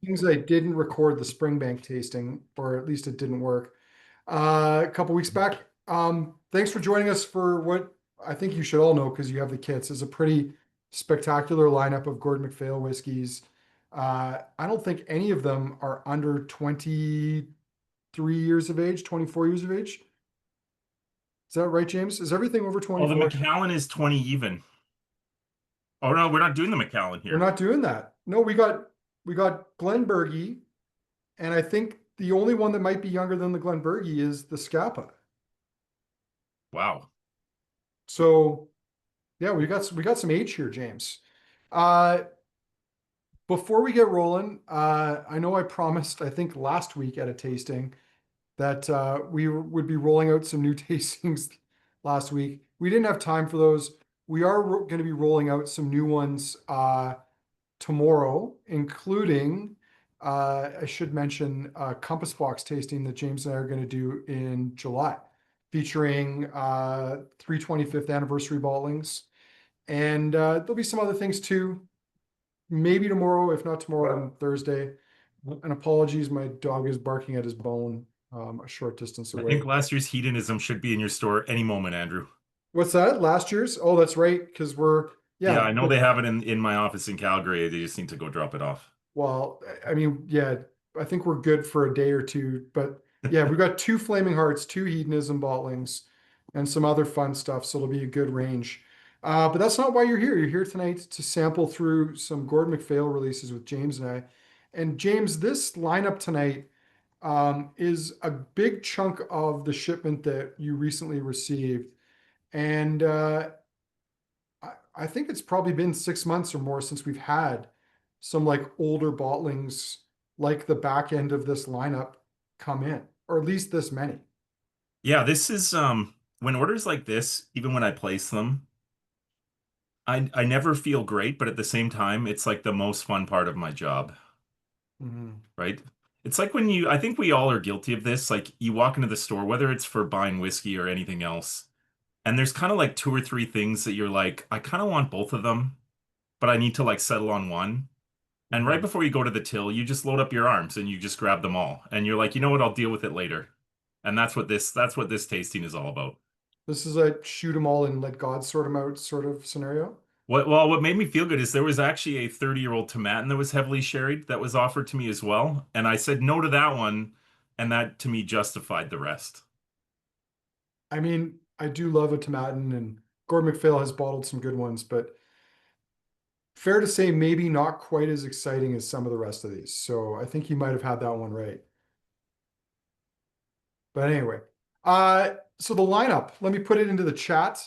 Things I didn't record the Springbank tasting, or at least it didn't work. A couple weeks back. Thanks for joining us for what I think you should all know because you have the kits. Is a pretty spectacular lineup of Gordon MacPhail whiskeys. I don't think any of them are under 23 years of age, 24 years of age. Is that right, James? Is everything over Oh, the 24? Macallan is 20 even. Oh no, we're not doing the Macallan We're here. not doing that. No, we got Glenburgie, and I think the only one that might be younger than the Glenburgie is the Scapa. Wow. So yeah, we got some age here, James. Uh, before we get rolling, I know I promised, I think last week at a tasting that we would be rolling out some new tastings last week. We didn't have time for those. We are going to be rolling out some new ones tomorrow, including I should mention Compass Box tasting that James and I are going to do in July, featuring 325th anniversary bottlings. And there'll be some other things too. Maybe tomorrow, if not tomorrow, then Thursday. And apologies, my dog is barking at his bone a short distance I think away. last year's hedonism should be in your store any moment, Andrew. What's that? Last year's? Oh, that's right. Because Yeah, yeah, I know but they have it in my office in Calgary. They just need to go drop it off. well, I mean, yeah, I think we're good for a day or two. But yeah, we've got two Flaming Hearts, two Hedonism bottlings, and some other fun stuff. So it'll be a good range. But that's not why you're here. You're here tonight to sample through some Gordon MacPhail releases with James and I. And James, this lineup tonight is a big chunk of the shipment that you recently received. And I think it's probably been 6 months or more since we've had some like older bottlings like the back end of this lineup come in, or at least this many. Yeah, this is when orders like this, even when I place them, I never feel great, but at the same time, it's like the most fun part of my job, Mhm. right? It's like when I think we all are guilty of this, like you walk into the store, whether it's for buying whiskey or anything else, and there's kind of like two or three things that you're like, I kind of want both of them, but I need to like settle on one. And right Mhm. before you go to the till, you just load up your arms and you just grab them all. And you're like, you know what, I'll deal with it later. And that's what this tasting is all about. This is a shoot them all and let God sort them out sort of scenario. What made me feel good is there was actually a 30-year-old Tomatin that was heavily sherried that was offered to me as well. And I said no to that one, and that to me justified the rest. I mean, I do love a Tomatin, and Gordon MacPhail has bottled some good ones, but fair to say, maybe not quite as exciting as some of the rest of these. So I think you might have had that one right. But anyway, so the lineup, let me put it into the chat.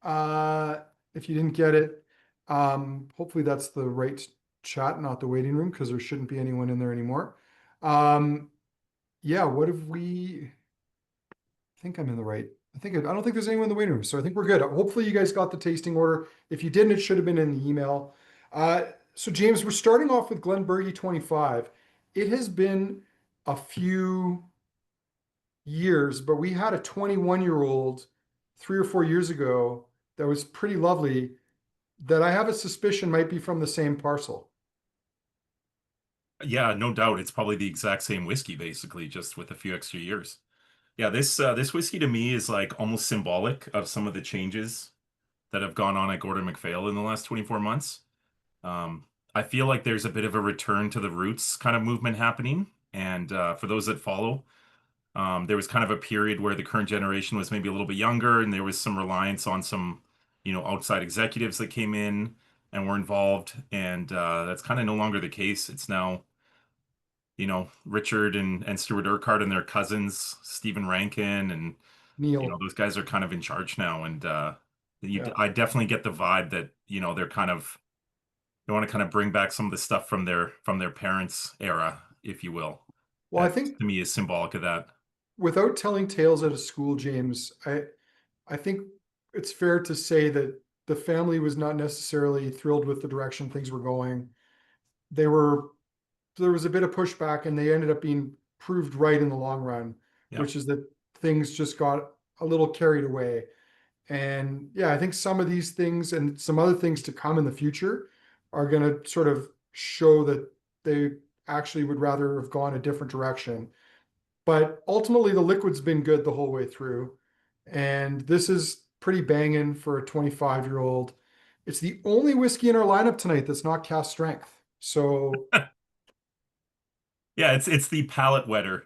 If you didn't get it, hopefully that's the right chat, not the waiting room, because there shouldn't be anyone in there anymore. Um, yeah, what have we? I think I'm in the right. I don't think there's anyone in the waiting room, so I think we're good. Hopefully you guys got the tasting order. If you didn't, it should have been in the email. So James, we're starting off with Glenburgie 25. It has been a few years, but we had a 21-year-old 3 or 4 years ago that was pretty lovely that I have a suspicion might be from the same parcel. Yeah, no doubt. It's probably the exact same whiskey, basically, just with a few extra years. Yeah, this whiskey to me is like almost symbolic of some of the changes that have gone on at Gordon MacPhail in the last 24 months. I feel like there's a bit of a return to the roots kind of movement happening. And for those that follow, there was kind of a period where the current generation was maybe a little bit younger, and there was some reliance on some, outside executives that came in and were involved. And that's kind of no longer the case. It's now, Richard and Stuart Urquhart and their cousins, Stephen Rankin, and Neil. those guys are kind of in charge now. And Yeah. I definitely get the vibe that, they're they want to kind of bring back some of the stuff from their parents' era, if you will. Well, I That think to me is symbolic of that. without telling tales out of school, James, I think it's fair to say that the family was not necessarily thrilled with the direction things were going. They were There was a bit of pushback and they ended up being proved right in the long run, Yeah. which is that things just got a little carried away. And yeah, I think some of these things and some other things to come in the future are going to sort of show that they actually would rather have gone a different direction. But ultimately, the liquid's been good the whole way through. And this is pretty banging for a 25-year-old. It's the only whiskey in our lineup tonight that's not cask strength. So, Yeah, it's the palate wetter.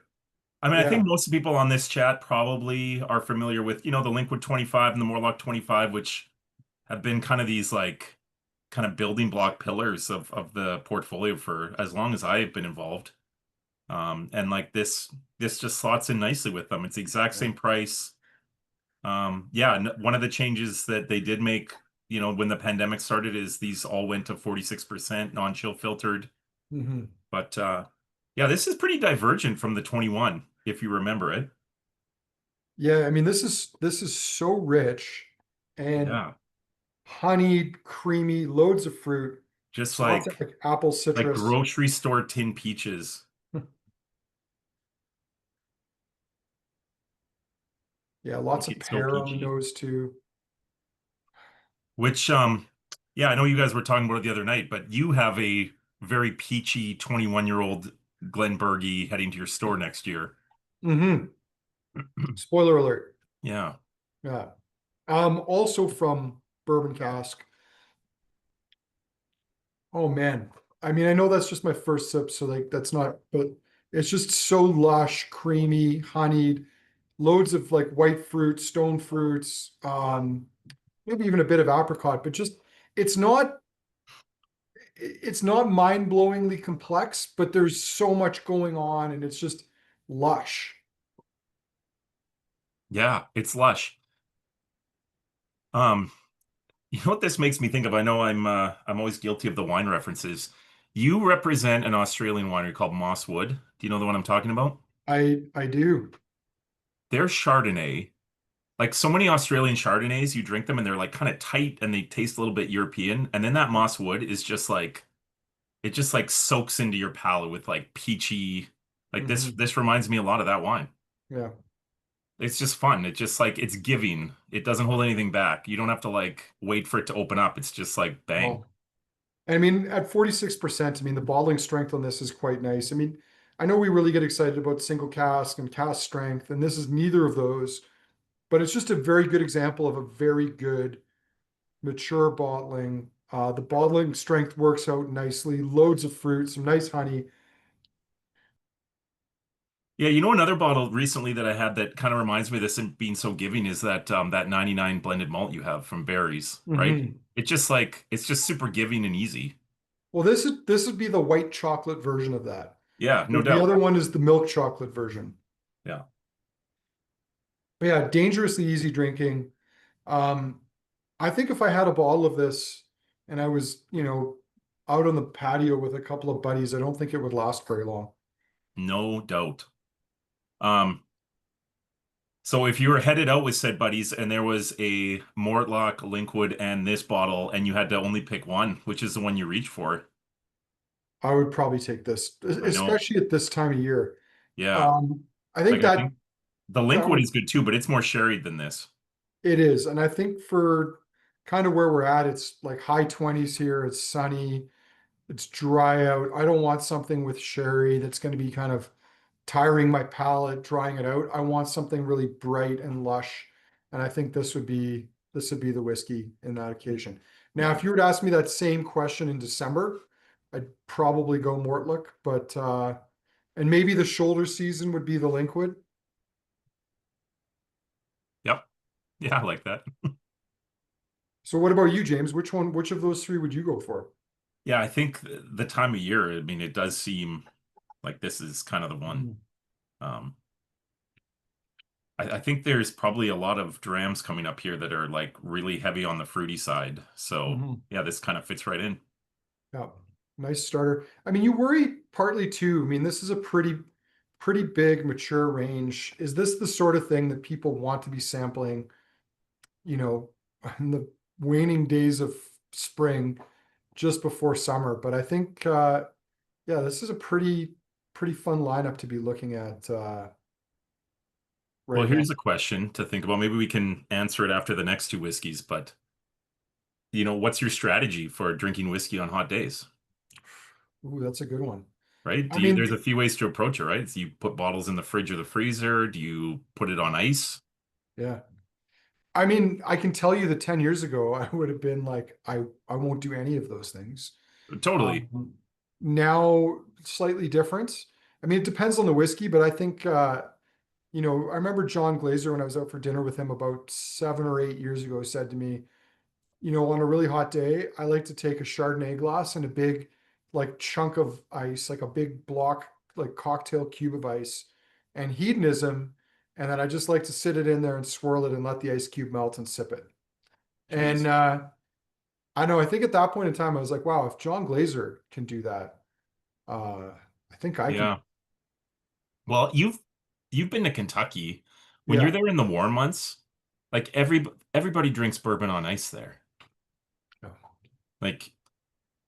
I mean, I think yeah. most people on this chat probably are familiar with, the Linkwood 25 and the Morlock 25, which have been kind of these like kind of building block pillars of the portfolio for as long as I've been involved. And like this just slots in nicely with them. It's the exact Yeah. same price. Yeah, one of the changes that they did make, when the pandemic started is these all went to 46% non-chill filtered. Mhm. But yeah, this is pretty divergent from the 21, if you remember it. Yeah, I mean, this is so rich and Yeah. honeyed, creamy, loads of fruit, Just lots of like apple like citrus. grocery store tin peaches, Yeah, lots make of it so pear on the peachy. nose too. Which yeah, I know you guys were talking about it the other night, but you have a very peachy 21-year-old Glenburgie heading to your store next year. Hmm. Spoiler alert. Yeah. Yeah. Also from Bourbon Cask. Oh man. I mean, I know that's just my first sip, so like that's not, but it's just so lush, creamy, honeyed, loads of like white fruit, stone fruits, maybe even a bit of apricot, but just it's not it's not mind-blowingly complex, but there's so much going on and it's just lush. Yeah, it's lush. Um, you know what this makes me think of? I know I'm always guilty of the wine references. You represent an Australian winery called Moss Wood. Do you know the one I'm talking about? I do. Their Chardonnay, like so many Australian Chardonnays, you drink them and they're like kind of tight and they taste a little bit European. And then that Moss Wood is just like it just like soaks into your palate with like peachy, like this Hmm. this reminds me a lot of that wine. Yeah. It's just fun. It's just like it's giving. It doesn't hold anything back. You don't have to like wait for it to open up. It's just like bang. Well, I mean, at 46%, I mean, the bottling strength on this is quite nice. I mean, I know we really get excited about single cask and cask strength, and this is neither of those, but it's just a very good example of a very good mature bottling. The bottling strength works out nicely, loads of fruit, some nice honey. Yeah, you know another bottle recently that I had that kind of reminds me of this and being so giving is that 99 blended malt you have from Berries, right? Hmm. It's just super giving and easy. Well, this would be the white chocolate version of that. Yeah, no The doubt. other one is the milk chocolate version. Yeah. But yeah, dangerously easy drinking. Um, I think if I had a bottle of this and I was, out on the patio with a couple of buddies, I don't think it would last very long. No doubt. Um, so if you were headed out with said buddies and there was a Mortlock, Linkwood, and this bottle, and you had to only pick one, which is the one you reach for? I would probably take this, I know. especially at this time of year. Yeah. Um, I think Like I that think the that Linkwood would is good too, but it's more sherried than this. it is, and I think for kind of where we're at, it's like high 20s here. It's sunny, it's dry out. I don't want something with sherry that's going to be kind of tiring my palate, drying it out. I want something really bright and lush, and I think this would be the whiskey in that occasion. Now, Yeah. if you were to ask me that same question in December, I'd probably go Mortlach, but and maybe the shoulder season would be the Linkwood. Yep. Yeah, I like that. So what about you, James? Which of those three would you go for? Yeah, I think the time of year, I mean, it does seem like this is kind of the one. Mhm. Um, I think there's probably a lot of drams coming up here that are like really heavy on the fruity side. So Mhm. yeah, this kind of fits right in. Yeah, nice starter. I mean, you worry partly too. I mean, this is a pretty big mature range. Is this the sort of thing that people want to be sampling, you know, in the waning days of spring, just before summer? But I think, yeah, this is a pretty fun lineup to be looking at Well, right now. here's a question to think about. Maybe we can answer it after the next two whiskeys, but what's your strategy for drinking whiskey on hot days? Ooh, that's a good one. right? I mean, There's a few ways to approach it, right? So you put bottles in the fridge or the freezer. Do you put it on ice? yeah. I mean, I can tell you that 10 years ago, I would have been like, I won't do any of those things. Totally. Um, Now, slightly different. I mean, it depends on the whiskey, but I think, I remember John Glazer when I was out for dinner with him about 7 or 8 years ago, said to me, on a really hot day, I like to take a Chardonnay glass and a big, like, chunk of ice, like a big block, like cocktail cube of ice, and hedonism. And then I just like to sit it in there and swirl it and let the ice cube melt and sip it. And Jeez. I know, I think at that point in time, I was like, wow, if John Glazer can do that, uh, I think I can. Yeah. Well, you've been to Kentucky. When you're Yeah. there in the warm months, like everybody drinks bourbon on ice there. Yeah. Like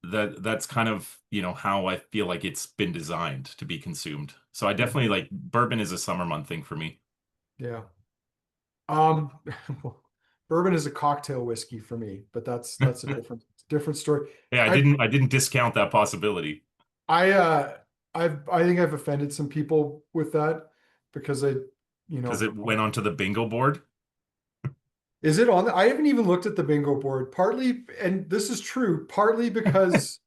that's kind of, how I feel like it's been designed to be consumed. So I definitely Mhm. like bourbon is a summer month thing for me. Yeah. Um, Bourbon is a cocktail whiskey for me, but that's a different story. Yeah, I I didn't I didn't discount that possibility I I think I've offended some people with that because you because know, it went onto the bingo board. is it on? I haven't even looked at the bingo board, partly, and this is true, partly because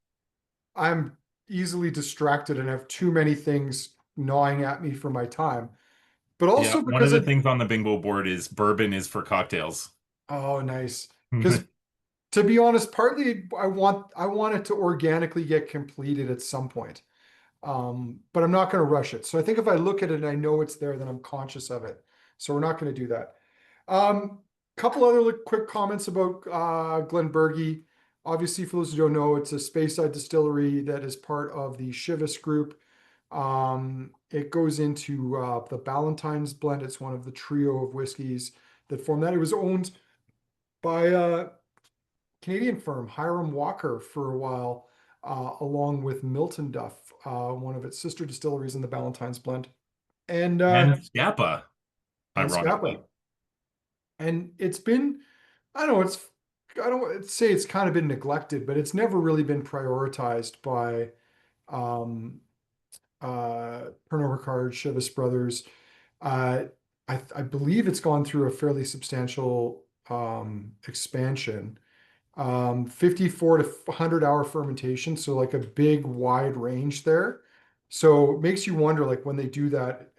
I'm easily distracted and have too many things gnawing at me for my time, but Yeah, also one of because the things on the bingo board is bourbon is for cocktails. oh, nice. Because to be honest, partly I want it to organically get completed at some point. But I'm not going to rush it. So I think if I look at it and I know it's there, then I'm conscious of it. So we're not going to do that. Couple other quick comments about Glenburgie. Obviously, for those who don't know, it's a Speyside distillery that is part of the Chivas Group. It goes into the Ballantine's blend. It's one of the trio of whiskeys that form that. It was owned by a Canadian firm, Hiram Walker, for a while, along with Milton Duff, one of its sister distilleries in the Ballantine's blend, and And Scapa, and Scapa. ironically. And it's been, I don't know, I don't say it's kind of been neglected, but it's never really been prioritized by um, Pernod Ricard, Chivas Brothers. Uh, I believe it's gone through a fairly substantial expansion. 54 to 100-hour fermentation, so like a big wide range there. So it makes you wonder, like when they do that,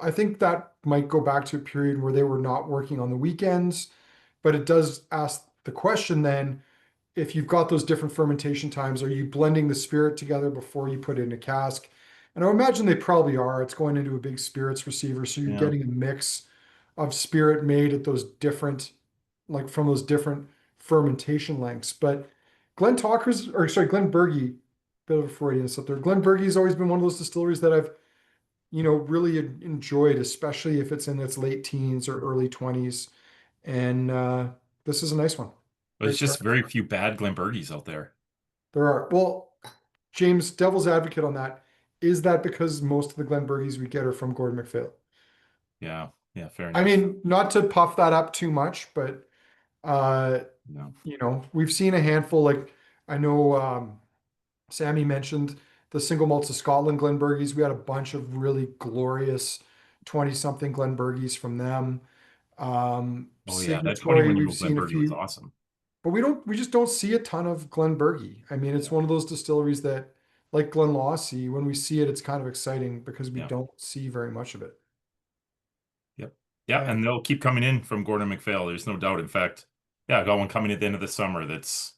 I think that might go back to a period where they were not working on the weekends, but it does ask the question then, if you've got those different fermentation times, are you blending the spirit together before you put it in a cask? And I imagine they probably are. It's going into a big spirits receiver, so you're Yeah. getting a mix of spirit made at those different, like from those different fermentation lengths. But Glenburgie, bit of a Freudian slip there. Glenburgie's always been one of those distilleries that I've, really enjoyed, especially if it's in its late teens or early 20s. And this is a nice one. There's Great just start. very few bad Glenburgies out there. There are. Well, James, devil's advocate on that. Is that because most of the Glenburgies we get are from Gordon MacPhail? Yeah. Yeah, fair I enough. mean, not to puff that up too much, but uh, No. we've seen a handful. Like I know Sammy mentioned the single malts of Scotland Glenburgies. We had a bunch of really glorious 20-something Glenburgies from them. Oh yeah, that Signatory, 21-year-old we've seen a Glenburgie was few, awesome. but we just don't see a ton of Glenburgie. I mean, it's Yeah. one of those distilleries that, like Glenlawsie, when we see it, it's kind of exciting because we Yeah. don't see very much of it. Yep. Yeah, Yeah. and they'll keep coming in from Gordon MacPhail. There's no doubt. In fact, yeah, I got one coming at the end of the summer that's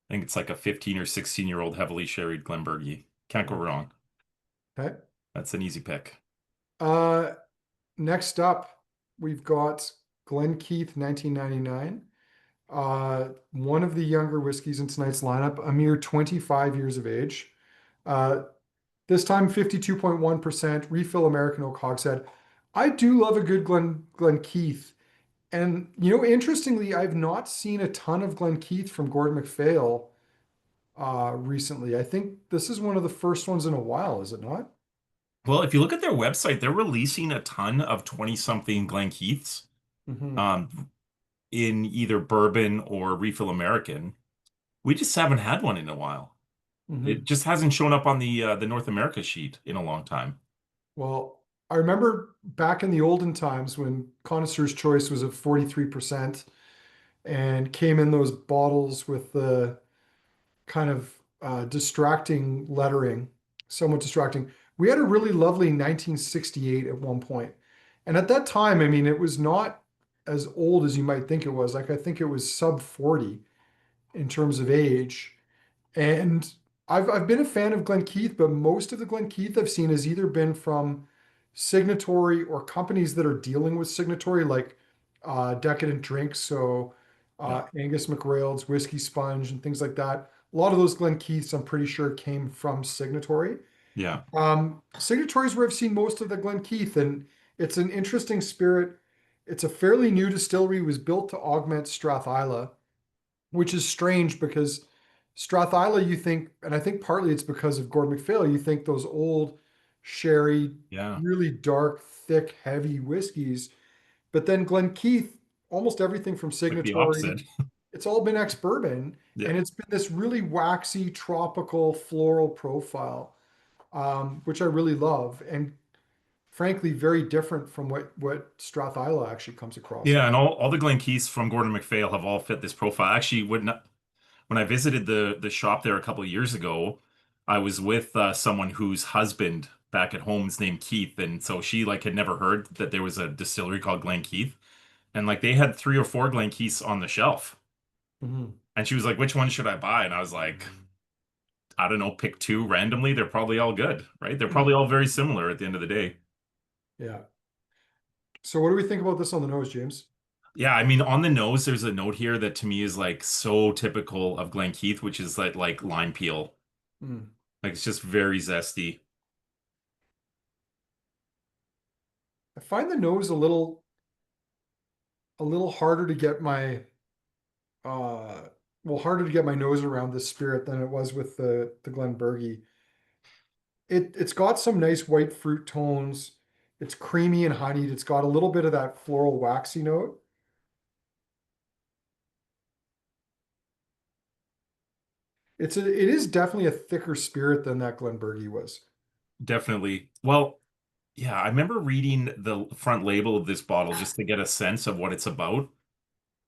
I think it's like a 15 or 16-year-old heavily sherried Glenburgie. Can't go wrong. Okay. That's an easy pick. Uh, Next up, we've got Glen Keith 1999. One of the younger whiskeys in tonight's lineup, a mere 25 years of age. Uh, this time 52.1% refill American oak hogshead. I do love a good Glen Keith. And interestingly, I've not seen a ton of Glen Keith from Gordon MacPhail recently. I think this is one of the first ones in a while, is it not? Well, if you look at their website, they're releasing a ton of 20-something Glen Keiths Hmm. um, in either bourbon or refill American. We just haven't had one in a while. It Hmm. just hasn't shown up on the North America sheet in a long time. Well, I remember back in the olden times when Connoisseur's Choice was at 43% and came in those bottles with the kind of distracting lettering, somewhat distracting. We had a really lovely 1968 at one point. And at that time, I mean, it was not as old as you might think it was. Like, I think it was sub 40 in terms of age. And I've been a fan of Glen Keith, but most of the Glen Keith I've seen has either been from signatory or companies that are dealing with signatory, like Decadent Drinks, so Yeah. Angus McRail's Whiskey Sponge and things like that. A lot of those Glen Keiths, I'm pretty sure, came from signatory. Yeah. Signatory is where I've seen most of the Glen Keith, and it's an interesting spirit. It's a fairly new distillery. It was built to augment Strathisla, which is strange because Strathisla, you think, and I think partly it's because of Gordon MacPhail, you think those old sherry, Yeah. really dark, thick, heavy whiskeys. But then Glen Keith, almost everything from Like the Signatory, opposite. it's all been ex-bourbon, Yeah. and it's been this really waxy, tropical, floral profile, which I really love, and frankly, very different from what Strathisla actually comes across Yeah, as. and all the Glen Keiths from Gordon MacPhail have all fit this profile. Actually, when I visited the shop there a couple of years ago, I was with someone whose husband back at home is named Keith, and so she like had never heard that there was a distillery called Glen Keith, and like they had three or four Glen Keiths on the shelf, Mhm. and she was like, "Which one should I buy?" And I was like, "I don't know, pick two randomly. They're probably all good, right? They're probably all very similar at the end of the day." Yeah. So what do we think about this on the nose, James? Yeah, I mean, on the nose, there's a note here that to me is like so typical of Glen Keith, which is like lime peel. Mm. Like it's just very zesty. I find the nose a little harder to get my uh harder to get my nose around this spirit than it was with the Glenburgie. It's got some nice white fruit tones. It's creamy and honeyed. It's got a little bit of that floral waxy note. It is definitely a thicker spirit than that Glenburgie was. Definitely. Well, yeah, I remember reading the front label of this bottle just to get a sense of what it's about.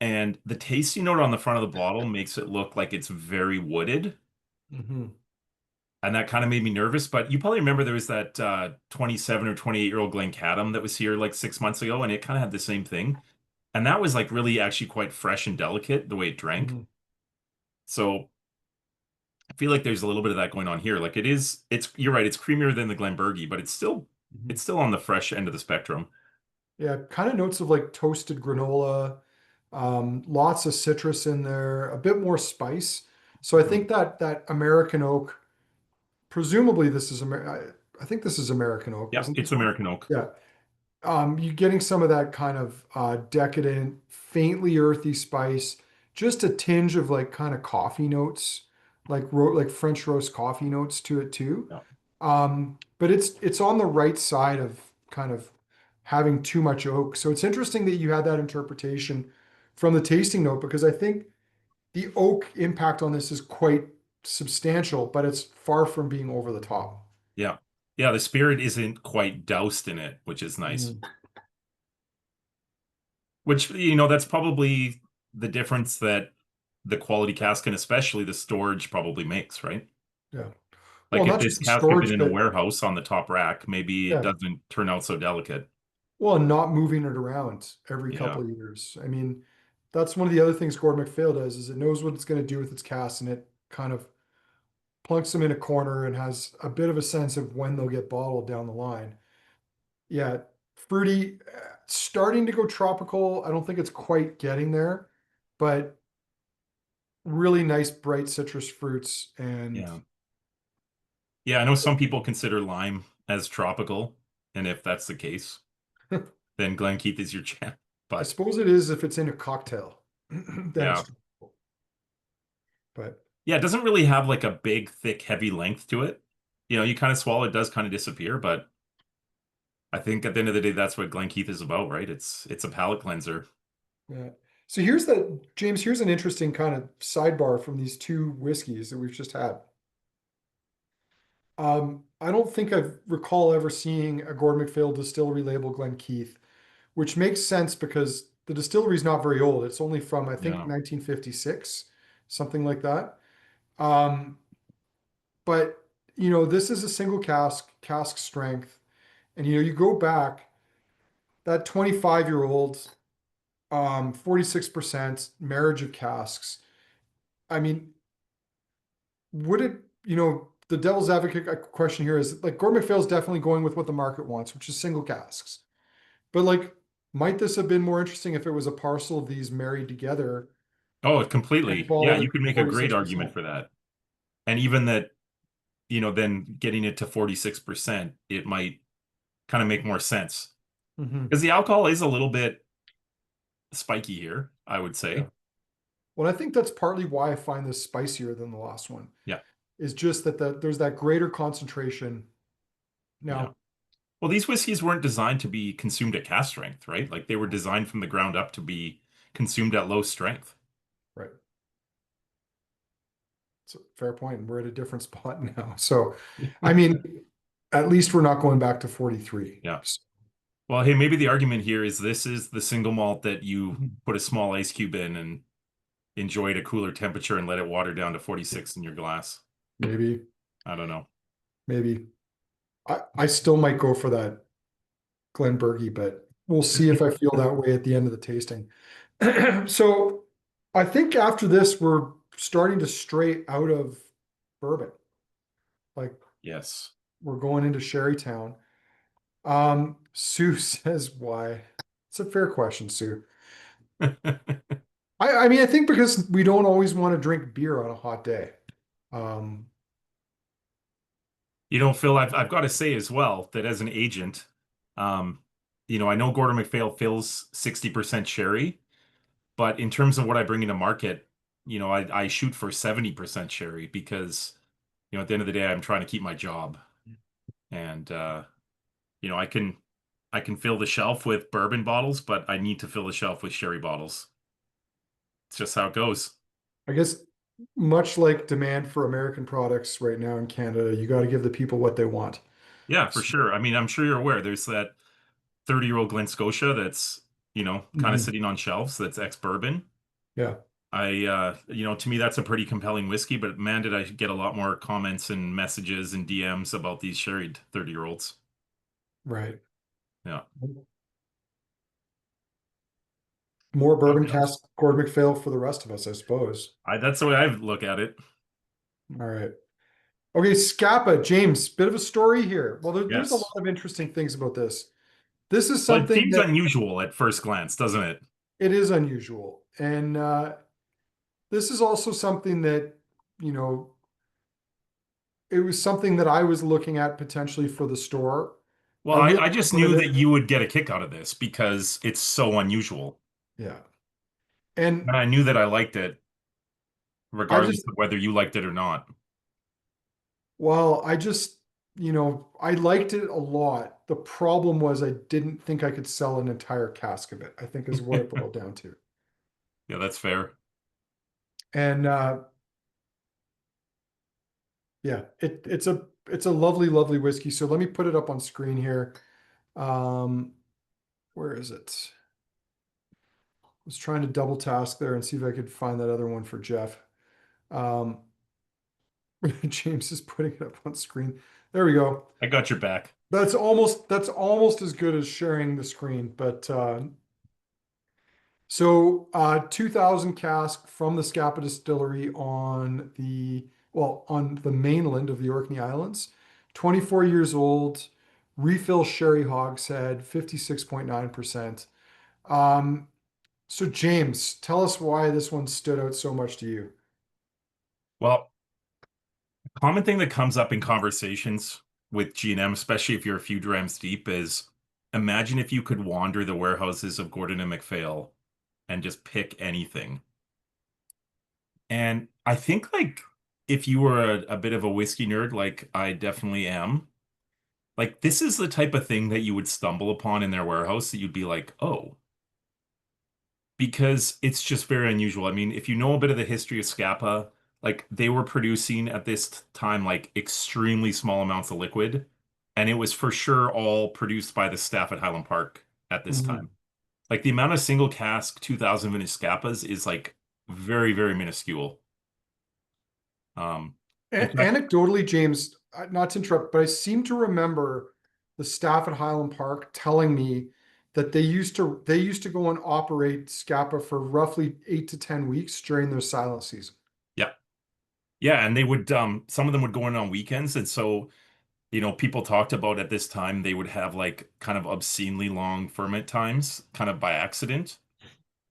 And the tasting note on the front of the bottle makes it look like it's very wooded. Hmm. And that kind of made me nervous. But you probably remember there was that 27 or 28-year-old Glencadam that was here like 6 months ago, and it kind of had the same thing. And that was like really actually quite fresh and delicate the way it drank. Hmm. So I feel like there's a little bit of that going on here. Like you're right, it's creamier than the Glenburgie, but Hmm. it's still on the fresh end of the spectrum. Yeah, kind of notes of like toasted granola, lots of citrus in there, a bit more spice. So I think that American oak, presumably this is I think this is American oak, Yeah, wasn't it's this one? American oak. Yeah. You're getting some of that kind of decadent, faintly earthy spice, just a tinge of like kind of coffee notes, like French roast coffee notes to it too. Yeah. But it's on the right side of kind of having too much oak. So it's interesting that you had that interpretation from the tasting note because I think the oak impact on this is quite substantial, but it's far from being over the top. Yeah. Yeah, the spirit isn't quite doused in it, which is nice. Mhm. Which, that's probably the difference that the quality cask and especially the storage probably makes, right? Yeah. Well, Like if not this just the cask had been storage, in a but warehouse on the top rack, maybe it yeah. doesn't turn out so delicate. Well, and not moving it around every Yeah. couple of years. I mean, that's one of the other things Gordon MacPhail does is it knows what it's going to do with its casts and it kind of plunks them in a corner and has a bit of a sense of when they'll get bottled down the line. Yeah, fruity, starting to go tropical. I don't think it's quite getting there, but really nice bright citrus fruits and Yeah. Yeah, I know some people consider lime as tropical, and if that's the case, then Glen Keith is your champ. I But suppose it is if it's in a cocktail, then it's yeah. tropical. But Yeah, it doesn't really have like a big, thick, heavy length to it. You kind of swallow, it does kind of disappear, but I think at the end of the day, that's what Glen Keith is about, right? It's a palate cleanser. yeah. So James, here's an interesting kind of sidebar from these two whiskeys that we've just had. I don't think I recall ever seeing a Gordon MacPhail distillery label Glen Keith, which makes sense because the distillery is not very old. It's only from, I think, Yeah. 1956, something like that. Um, but this is a single cask strength. And you go back, that 25-year-old, 46% marriage of casks. I mean, would it, the devil's advocate question here is like Gordon MacPhail is definitely going with what the market wants, which is single casks. But like, might this have been more interesting if it was a parcel of these married together Oh, and completely. Yeah, bottled you at could make a great argument 46%? for that. And even that, then getting it to 46%, it might kind of make more sense. Hmm. Because the alcohol is a little bit spiky here, I would Yeah. say. Well, I think that's partly why I find this spicier than the last one, Yeah. is just that there's that greater concentration. Yeah. Now, Well, these whiskeys weren't designed to be consumed at cask strength, right? Like they were designed from the ground up to be consumed at low strength. right. It's a fair point. And we're at a different spot now. So, I mean, at least we're not going back to 43. Yeah. Well, hey, maybe the argument here is this is the single malt that you Mhm. put a small ice cube in and enjoy at a cooler temperature and let it water down to 46 in your glass. Maybe, I don't know. maybe. I still might go for that Glenburgie, but we'll see if I feel that way at the end of the tasting. So I think after this, we're starting to stray out of bourbon. Like Yes. we're going into Sherry Town. Sue says why? It's a fair question, Sue. I mean, I think because we don't always want to drink beer on a hot day. Um, Phil, I've got to say as well that as an agent, um, I know Gordon MacPhail fills 60% sherry, but in terms of what I bring into market, I shoot for 70% sherry because, at the end of the day, I'm trying to keep my job. And you know, I can I can fill the shelf with bourbon bottles, but I need to fill the shelf with sherry bottles. It's just how it goes. I guess much like demand for American products right now in Canada, you got to give the people what they want. Yeah, for So, sure. I mean, I'm sure you're aware there's that 30-year-old Glen Scotia that's, kind of mhm. sitting on shelves that's ex-bourbon. Yeah, To me, that's a pretty compelling whiskey, but man, did I get a lot more comments and messages and DMs about these sherried 30-year-olds. right. Yeah. More How it bourbon goes. cask Gordon MacPhail for the rest of us, I suppose. That's the way I look at it. All right. Okay, Scapa, James, bit of a story here. Well, there's a lot Yes. of interesting things about this. This is Well, it something seems that unusual at first glance, doesn't it? it is unusual. And this is also something that, you know, it was something that I was looking at potentially for the store. Well, I I really just wanted knew it. that you would get a kick out of this because it's so unusual. Yeah. And And I knew that I liked it, I regardless just, of whether you liked it or not. well, I liked it a lot. The problem was I didn't think I could sell an entire cask of it, I think is what it boiled down to. Yeah, that's fair. And yeah, it's a lovely, lovely whiskey. So let me put it up on screen here. Um, where is it? I was trying to double task there and see if I could find that other one for Jeff. Um, James is putting it up on screen. There we go. I got your back. That's almost as good as sharing the screen. But so 2000 cask from the Scapa distillery on the mainland of the Orkney Islands, 24 years old, refill sherry hogshead, 56.9%. So James, tell us why this one stood out so much to you. Well, a common thing that comes up in conversations with G&M, especially if you're a few drams deep, is imagine if you could wander the warehouses of Gordon and MacPhail and just pick anything. And I think like if you were a bit of a whiskey nerd, like I definitely am, like this is the type of thing that you would stumble upon in their warehouse that you'd be like, oh, because it's just very unusual. I mean, if you know a bit of the history of Scapa, like they were producing at this time like extremely small amounts of liquid, and it was for sure all produced by the staff at Highland Park at this Mhm. time. Like the amount of single cask 2000 vintage Scappas is like very, very minuscule. In fact, Anecdotally, James, not to interrupt, but I seem to remember the staff at Highland Park telling me that they used to go and operate Scapa for roughly 8 to 10 weeks during their silent season. yeah, yeah, and they would some of them would go in on weekends, and so people talked about at this time they would have like kind of obscenely long ferment times, kind of by accident.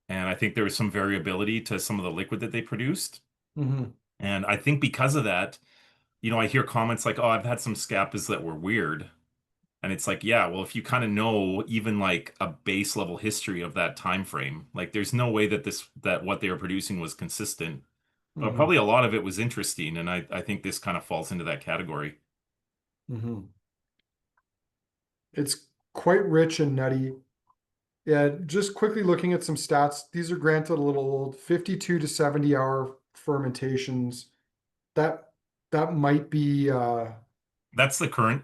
And I think there was some variability to some of the liquid that they produced. Hmm. And I think because of that, I hear comments like, "Oh, I've had some Scappas that were weird." And it's like, yeah, well, if you kind of know even like a base level history of that time frame, like there's no way that what they were producing was consistent. But Hmm. probably a lot of it was interesting, and I think this kind of falls into that category. Hmm. It's quite rich and nutty. Yeah, just quickly looking at some stats. These are granted a little old, 52 to 70 hour fermentations. That that might be That's the current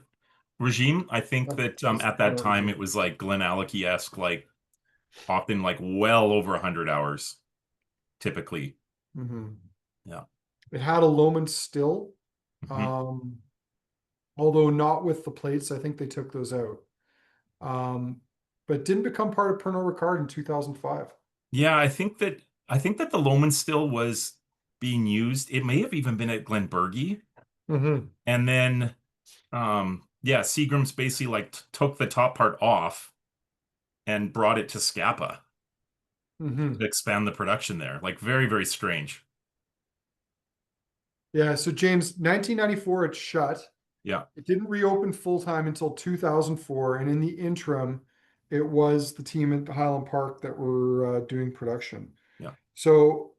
regime. I think that that's the at that current time it regime. was like Glen esque like often like well over 100 hours typically. Hmm. Yeah. It had a Loman still, hmm um, although not with the plates. I think they took those out. Um, but didn't become part of Pernod Ricard in 2005. Yeah, I think that the Loman still was being used. It may have even been at Glenburgie. Hmm. And then yeah, Seagram's basically like took the top part off and brought it to Scapa to Hmm. expand the production there. Like very, very strange. Yeah, so James, 1994, it shut. Yeah. It didn't reopen full time until 2004, and in the interim, it was the team at Highland Park that were doing production. Yeah. So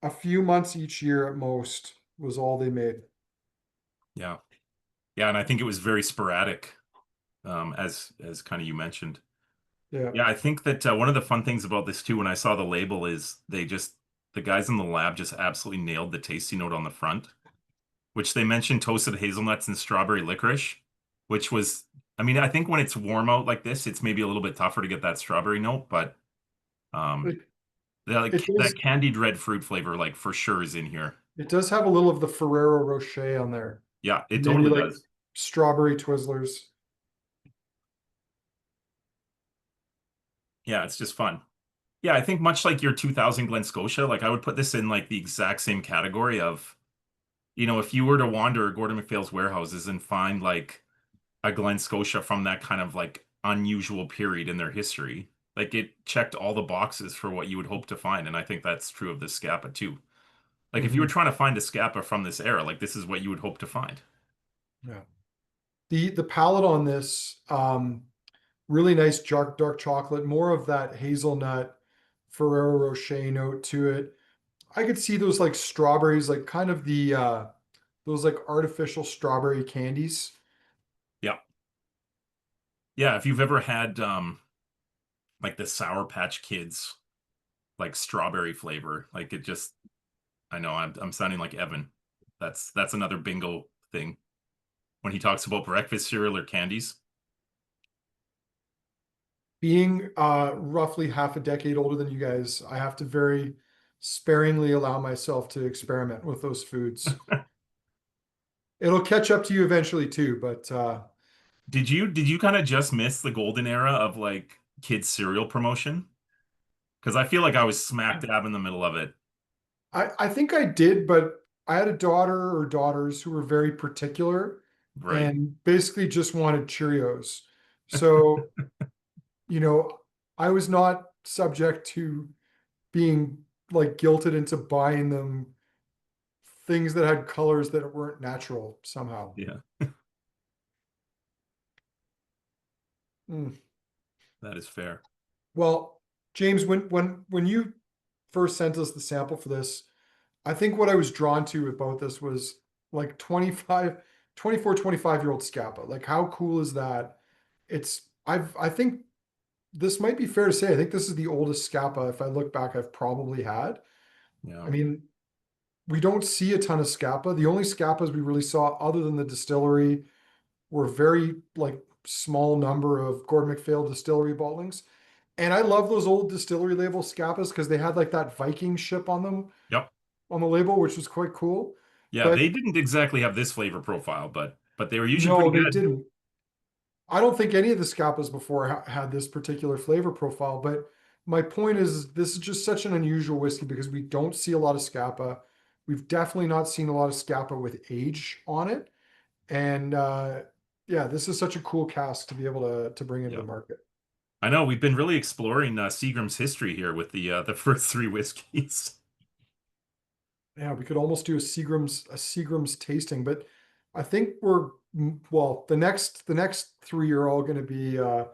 a few months each year at most was all they made. Yeah. Yeah, and I think it was very sporadic, as kind of you mentioned. Yeah. Yeah, I think that one of the fun things about this too, when I saw the label, is the guys in the lab just absolutely nailed the tasty note on the front, which they mentioned toasted hazelnuts and strawberry licorice, which was, I mean, I think when it's warm out like this, it's maybe a little bit tougher to get that strawberry note, but um, It, it that does candied red fruit flavor, like for sure, is in here. it does have a little of the Ferrero Rocher on there. Yeah, it Maybe totally like does. strawberry Twizzlers. Yeah, it's just fun. Yeah, I think much like your 2000 Glen Scotia, like I would put this in like the exact same category of, if you were to wander Gordon MacPhail's warehouses and find like a Glen Scotia from that kind of like unusual period in their history, like it checked all the boxes for what you would hope to find. And I think that's true of this Scapa too. Like if you were Hmm. trying to find a Scapa from this era, like this is what you would hope to find. Yeah. The palate on this, really nice dark chocolate, more of that hazelnut Ferrero Rocher note to it. I could see those like strawberries, like kind of the those like artificial strawberry candies. Yeah. Yeah, if you've ever had like the Sour Patch Kids like strawberry flavor, like it just I know I'm sounding like Evan. That's another bingo thing when he talks about breakfast cereal or candies. Being roughly half a decade older than you guys, I have to very sparingly allow myself to experiment with those foods. It'll catch up to you eventually too, but Did you kind of just miss the golden era of like kids cereal promotion? Because I feel like I was smack dab in the middle of it. I think I did, but I had a daughter or daughters who were very particular Right. and basically just wanted Cheerios. So, you know, I was not subject to being like guilted into buying them things that had colors that weren't natural somehow. Yeah, Mm. that is fair. Well, James, when you first sent us the sample for this, I think what I was drawn to about this was like 24, 25-year-old Scapa. Like how cool is that? I think this might be fair to say. I think this is the oldest Scapa, if I look back, I've probably had. I Yeah. mean, we don't see a ton of Scapa. The only Scapas we really saw other than the distillery were very like small number of Gordon MacPhail distillery bottlings. And I love those old distillery label Scapas because they had like that Viking ship on them Yep. on the label, which was quite cool. Yeah, But they didn't exactly have this flavor profile, but they were usually no, pretty they good. didn't. I don't think any of the Scapas before had this particular flavor profile. But my point is, this is just such an unusual whiskey because we don't see a lot of Scapa. We've definitely not seen a lot of Scapa with age on it. And yeah, this is such a cool cask to be able to bring into the Yeah. market. I know we've been really exploring Seagram's history here with the first three whiskeys. Yeah, we could almost do a Seagram's tasting, but I think well, the next three are all going to be a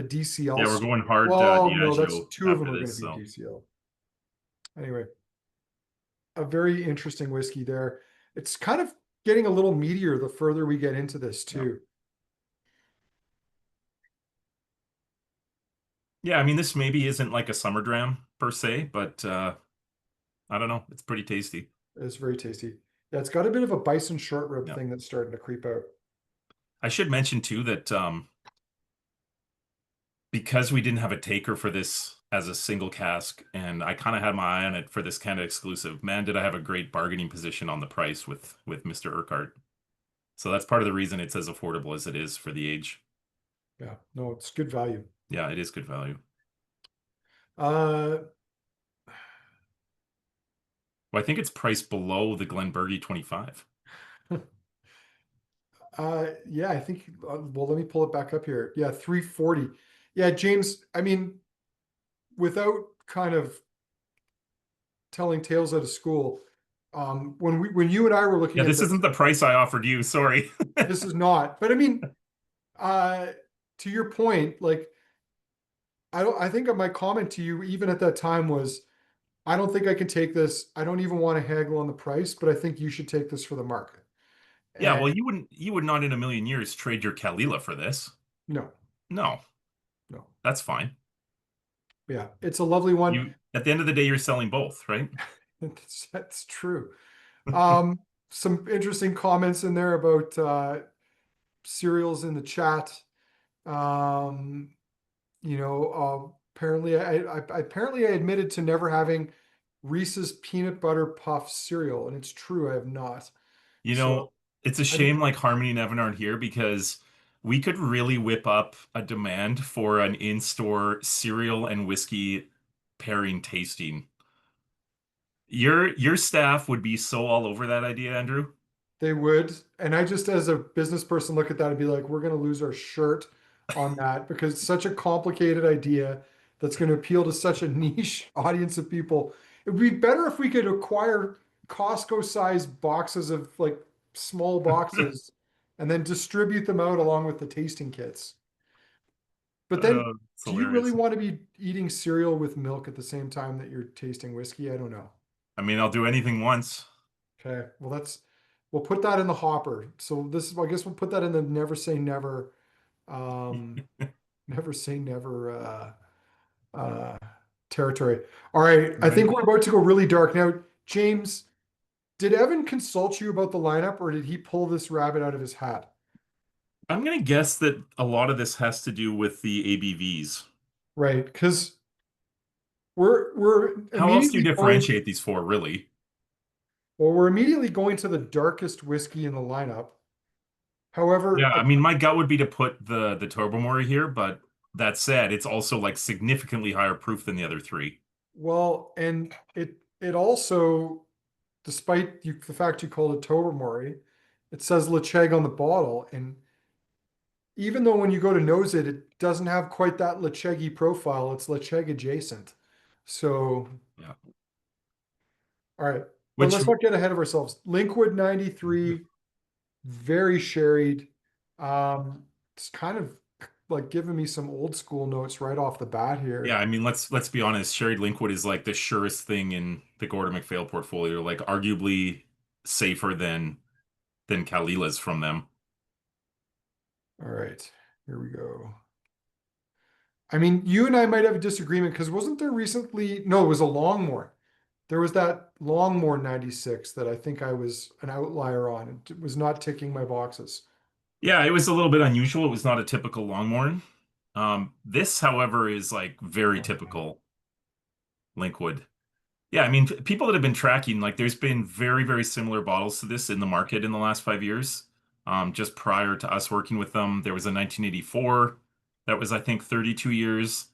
DCL. Yeah, we're going hard Well, no, that's Diageo two of them after are going to this, be so DCL. Anyway, a very interesting whiskey there. It's kind of getting a little meatier the further we get into this yeah. too. Yeah, I mean this maybe isn't like a summer dram per se, but I don't know. It's pretty tasty. It's very tasty. Yeah, it's got a bit of a bison short rib Yeah. thing that's starting to creep out. I should mention too that because we didn't have a taker for this as a single cask, and I kind of had my eye on it for this kind of exclusive. Man, did I have a great bargaining position on the price with Mr. Urquhart. So that's part of the reason it's as affordable as it is for the age. Yeah, no, it's good value. Yeah, it is good value. Uh, Well, I think it's priced below the Glenburgie 25. yeah, I think, well, let me pull it back up here. Yeah, 340. Yeah, James, I mean, without kind of telling tales out of school, when you and I were Yeah, looking at this this, isn't the price I offered you. Sorry. this is not, but I mean, uh, to your point, like, I think my comment to you, even at that time was, I don't think I can take this. I don't even want to haggle on the price, but I think you should take this for the market. Yeah, And well, you would not in a million years trade your Kalila for this. no, No, no. that's fine. Yeah, it's a lovely one. You at the end of the day, you're selling both, right? That's true. Um, some interesting comments in there about cereals in the chat. Um, apparently I admitted to never having Reese's peanut butter puff cereal, and it's true, I have not. You So know, it's a I think shame like Harmony and Evan aren't here because we could really whip up a demand for an in-store cereal and whiskey pairing tasting. Your staff would be so all over that idea, Andrew. they would. And I just, as a business person, look at that and be like, we're going to lose our shirt on that because it's such a complicated idea that's going to appeal to such a niche audience of people. It would be better if we could acquire Costco-sized boxes of like small boxes and then distribute them out along with the tasting kits. But then, It's do you really hilarious. want to be eating cereal with milk at the same time that you're tasting whiskey? I don't know. I mean, I'll do anything once. Okay, well we'll put that in the hopper. So I guess we'll put that in the never say never, um, never say never uh, territory. All right, I think we're about to go really dark now. James, did Evan consult you about the lineup, or did he pull this rabbit out of his hat? I'm gonna guess that a lot of this has to do with the ABVs. Right, because we're How else do you immediately going. differentiate these four, really? Well, we're immediately going to the darkest whiskey in the lineup. Yeah, However, I mean, my gut would be to put the Tobermory here, but that said, it's also like significantly higher proof than the other three. well, and it also, despite the fact you called it Tobermory, it says Ledaig on the bottle, and even though when you go to nose it, it doesn't have quite that Ledaig profile. It's Ledaig adjacent. So, Yeah. all right, but Which let's not get ahead of ourselves. Linkwood 93, very sherried. It's kind of like giving me some old school notes right off the bat Yeah, here. I mean, let's be honest. Sherried Linkwood is like the surest thing in the Gordon MacPhail portfolio, like arguably safer than Kalila's from them. All right, here we go. I mean, you and I might have a disagreement because wasn't there recently? No, it was a Longmore. There was that Longmore 96 that I think I was an outlier on. It was not ticking my boxes. Yeah, it was a little bit unusual. It was not a typical Longmorn. This, however, is like very Oh, man. typical Linkwood. Yeah, I mean, people that have been tracking, like, there's been very, very similar bottles to this in the market in the last 5 years. Just prior to us working with them, there was a 1984 that was, I think, 32 years.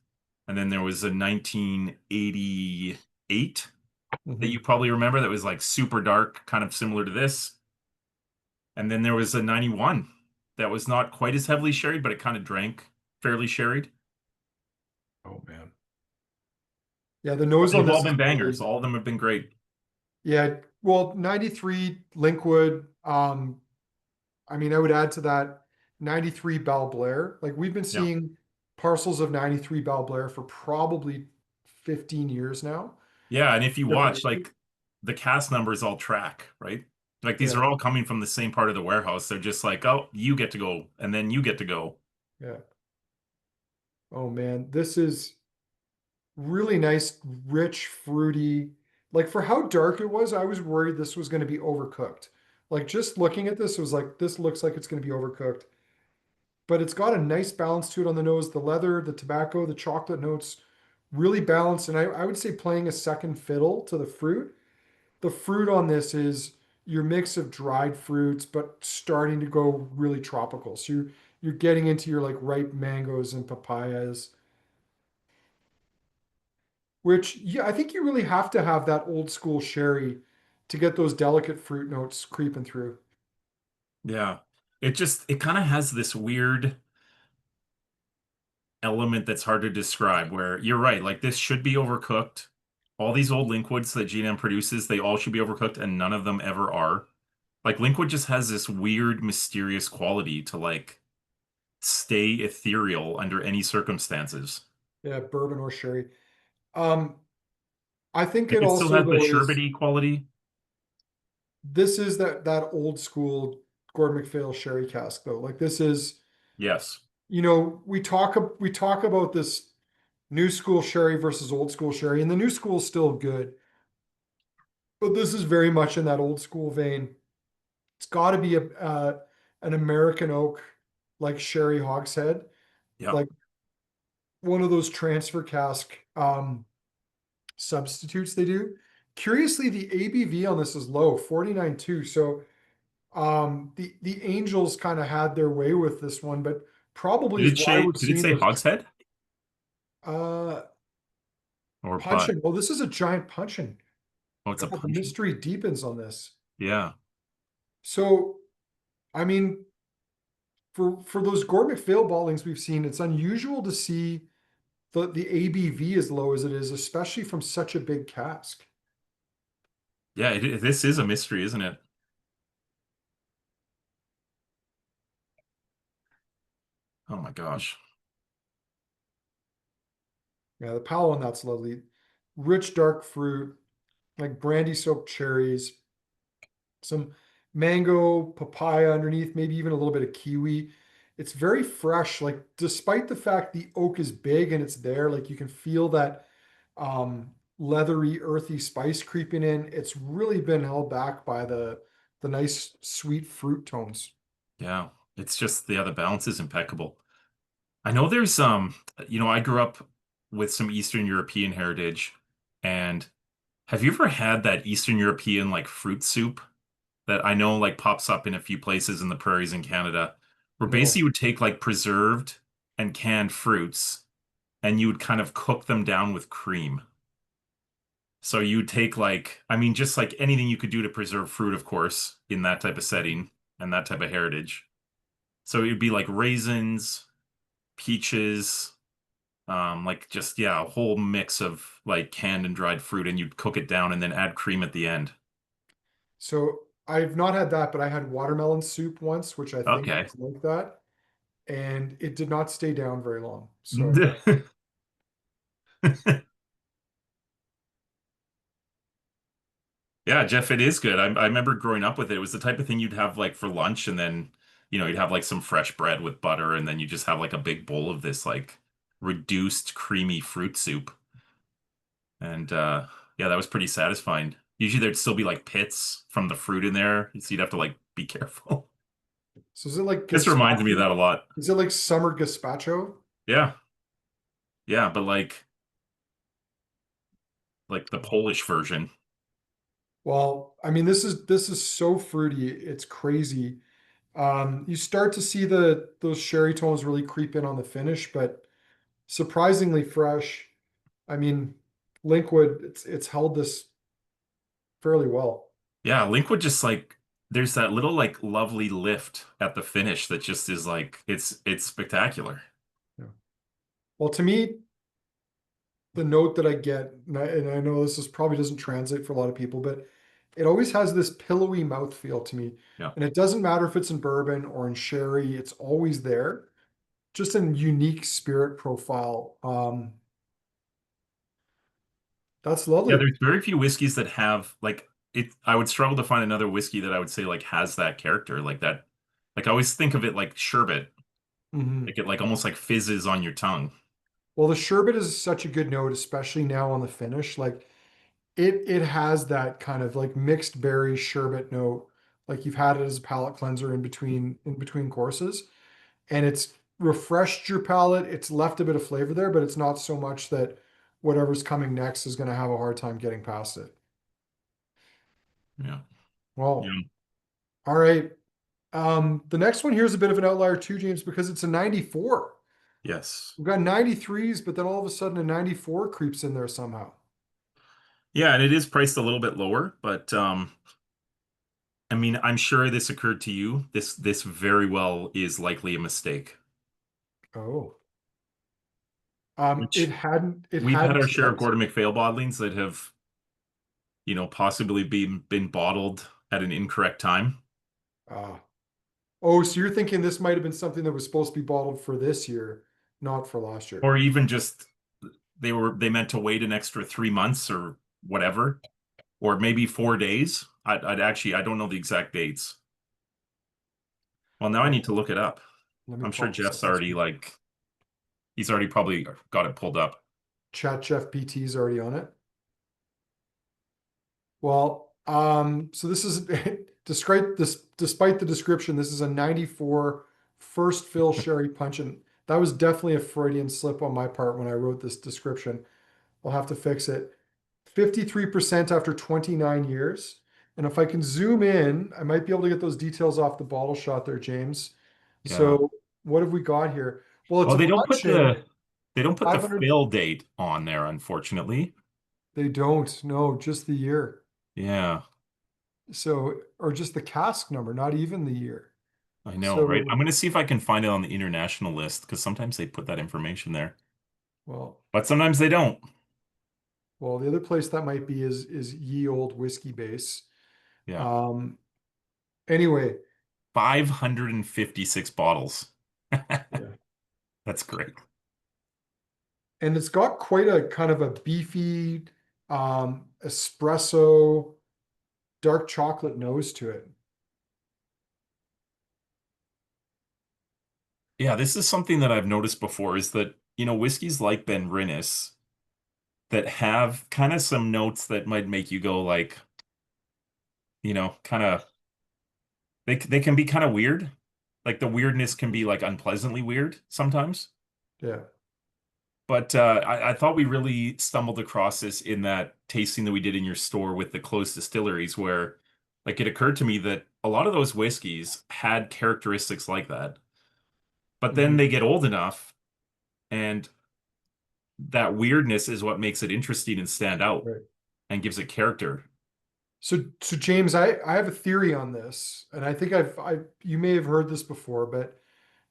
And then there was a 1988 that you Mhm. probably remember that was like super dark, kind of similar to this. And then there was a 91 that was not quite as heavily sherried, but it kind of drank fairly sherried. Oh man. Yeah, the But nose on they've all this is been bangers. really, All of them have been great. yeah. Well, 93 Linkwood. I mean, I would add to that 93 Balblair. Like we've been Yeah. seeing parcels of 93 Balblair for probably 15 years now. Yeah, and if you Different watch, ages. like, the cast numbers all track, right? Like, these are Yeah, all coming from the same part of the warehouse. They're just like, oh, you get to go, and then you get to go. yeah. Oh man, this is really nice, rich, fruity. Like for how dark it was, I was worried this was going to be overcooked. Like just looking at this, it was like, this looks like it's going to be overcooked. But it's got a nice balance to it on the nose. The leather, the tobacco, the chocolate notes really balanced. And I would say playing a second fiddle to the fruit. The fruit on this is your mix of dried fruits, but starting to go really tropical. So you're getting into your like ripe mangoes and papayas, which yeah, I think you really have to have that old school sherry to get those delicate fruit notes creeping through. Yeah. It kind of has this weird element that's hard to describe where you're right, like, this should be overcooked. All these old Linkwoods that G&M produces, they all should be overcooked, and none of them ever are. Like, Linkwood just has this weird, mysterious quality to, like, stay ethereal under any circumstances. Yeah, bourbon or sherry. Um, I think Like, it it still also has the though is sherbety quality. this is that old school Gordon MacPhail sherry cask though. Like this is, Yes. we talk about this new school sherry versus old school sherry, and the new school is still good, but this is very much in that old school vein. It's got to be a an American oak like sherry hogshead, Yeah. like one of those transfer cask substitutes they do. Curiously, the ABV on this is low, 49.2. So the Angels kind of had their way with this one, but probably is why we're Did it seeing say those hogshead uh or butt? puncheon. Oh, this is a giant puncheon. Oh, it's a God, the puncheon. mystery deepens on this. Yeah. So, I mean, for those Gordon MacPhail bottlings we've seen, it's unusual to see the ABV as low as it is, especially from such a big cask. Yeah, this is a mystery, isn't it? Oh my gosh. Yeah, the palo on that's lovely. Rich dark fruit, like brandy soaked cherries, some mango, papaya underneath, maybe even a little bit of kiwi. It's very fresh. Like despite the fact the oak is big and it's there, like you can feel that leathery, earthy spice creeping in. It's really been held back by the nice sweet fruit tones. Yeah. It's just, yeah, the balance is impeccable. I know there's I grew up with some Eastern European heritage, and have you ever had that Eastern European like fruit soup that I know like pops up in a few places in the prairies in Canada, where basically No. you would take like preserved and canned fruits and you would kind of cook them down with cream. So you would take like, I mean, just like anything you could do to preserve fruit, of course, in that type of setting and that type of heritage. So it'd be like raisins, peaches, like just, yeah, a whole mix of like canned and dried fruit, and you'd cook it down and then add cream at the end. So I've not had that, but I had watermelon soup once, which I think Okay. was like that, and it did not stay down very long. So Yeah, Jeff, it is good. I remember growing up with it. It was the type of thing you'd have like for lunch, and then, you'd have like some fresh bread with butter, and then you just have like a big bowl of this like reduced creamy fruit soup. And Yeah, that was pretty satisfying. Usually there'd still be like pits from the fruit in there, so you'd have to like be careful. So is it like This reminds me of gazpacho? that a lot. Is it like summer gazpacho? Yeah, yeah, but like the Polish version. Well, I mean, this is so fruity, it's crazy. You start to see those sherry tones really creep in on the finish, but surprisingly fresh. I mean, Linkwood, it's held this fairly well. Yeah, Linkwood just like there's that little like lovely lift at the finish that just is like it's spectacular. Yeah. Well, to me, the note that I get, and I know this is probably doesn't translate for a lot of people, but it always has this pillowy mouthfeel to me. Yeah. And it doesn't matter if it's in bourbon or in sherry, it's always there. Just a unique spirit profile. That's Yeah, lovely. there's very few whiskeys that have like it. I would struggle to find another whiskey that I would say like has that character like that. Like I always think of it like sherbet. Mhm. Like it like almost like fizzes on your tongue. Well, the sherbet is such a good note, especially now on the finish. Like it has that kind of like mixed berry sherbet note. Like you've had it as a palate cleanser in between courses, and it's refreshed your palate. It's left a bit of flavor there, but it's not so much that whatever's coming next is going to have a hard time getting past it. Yeah. Well, Yeah. all right. The next one here is a bit of an outlier too, James, because it's a 94. Yes. We've got 93s, but then all of a sudden a 94 creeps in there somehow. Yeah, and it is priced a little bit lower, but I mean, I'm sure this occurred to you. This very well is likely a mistake. Oh. Which It we've had hadn't our share of yet. Gordon MacPhail bottlings that have, possibly been bottled at an incorrect time. Uh, oh, so you're thinking this might have been something that was supposed to be bottled for this year, not for last year. Or even just they meant to wait an extra 3 months or whatever, or maybe 4 days. I'd actually I don't know the exact dates. Well, now I need Well, to look it up. let me I'm sure pop this up Jeff's on already screen. like he's already probably got it pulled up. Chat Chef PT's already on it. Well, so this is despite the description, this is a 94 first fill sherry punch, and that was definitely a Freudian slip on my part when I wrote this description. I'll have to fix it. 53% after 29 years. And if I can zoom in, I might be able to get those details off the bottle shot there, James. Yeah. So what have we got here? Well, it's Well, a puncheon, they don't put the 500. fill date on there, unfortunately. They don't, no, just the year. Yeah, So, or just the cask number, not even the year. I know, right? So, I'm gonna see if I can find it on the international list because sometimes they put that information there, well, but sometimes they don't. the other place that might be is Ye Old Whiskey Base. Yeah. Um, anyway, 556 bottles. yeah. That's great. And it's got quite a kind of a beefy espresso dark chocolate nose to it. Yeah, this is something that I've noticed before is that, whiskeys like Benrinnes that have kind of some notes that might make you go like, kind of they can be kind of weird. Like the weirdness can be like unpleasantly weird sometimes. Yeah. But I thought we really stumbled across this in that tasting that we did in your store with the closed distilleries, where like it occurred to me that a lot of those whiskeys had characteristics like that. But then Mhm. they get old enough, and that weirdness is what makes it interesting and stand out Right. and gives it character. So James, I have a theory on this, and I think you may have heard this before, but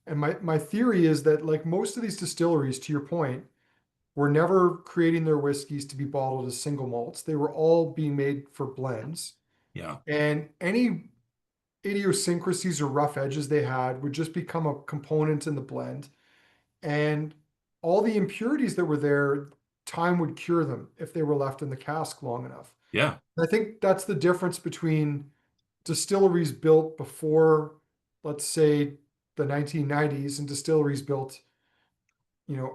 and my theory is that like most of these distilleries, to your point, were never creating their whiskeys to be bottled as single malts. They were all being made for blends, Yeah. and any idiosyncrasies or rough edges they had would just become a component in the blend. And all the impurities that were there, time would cure them if they were left in the cask long enough. Yeah. I think that's the difference between distilleries built before, let's say, the 1990s and distilleries built,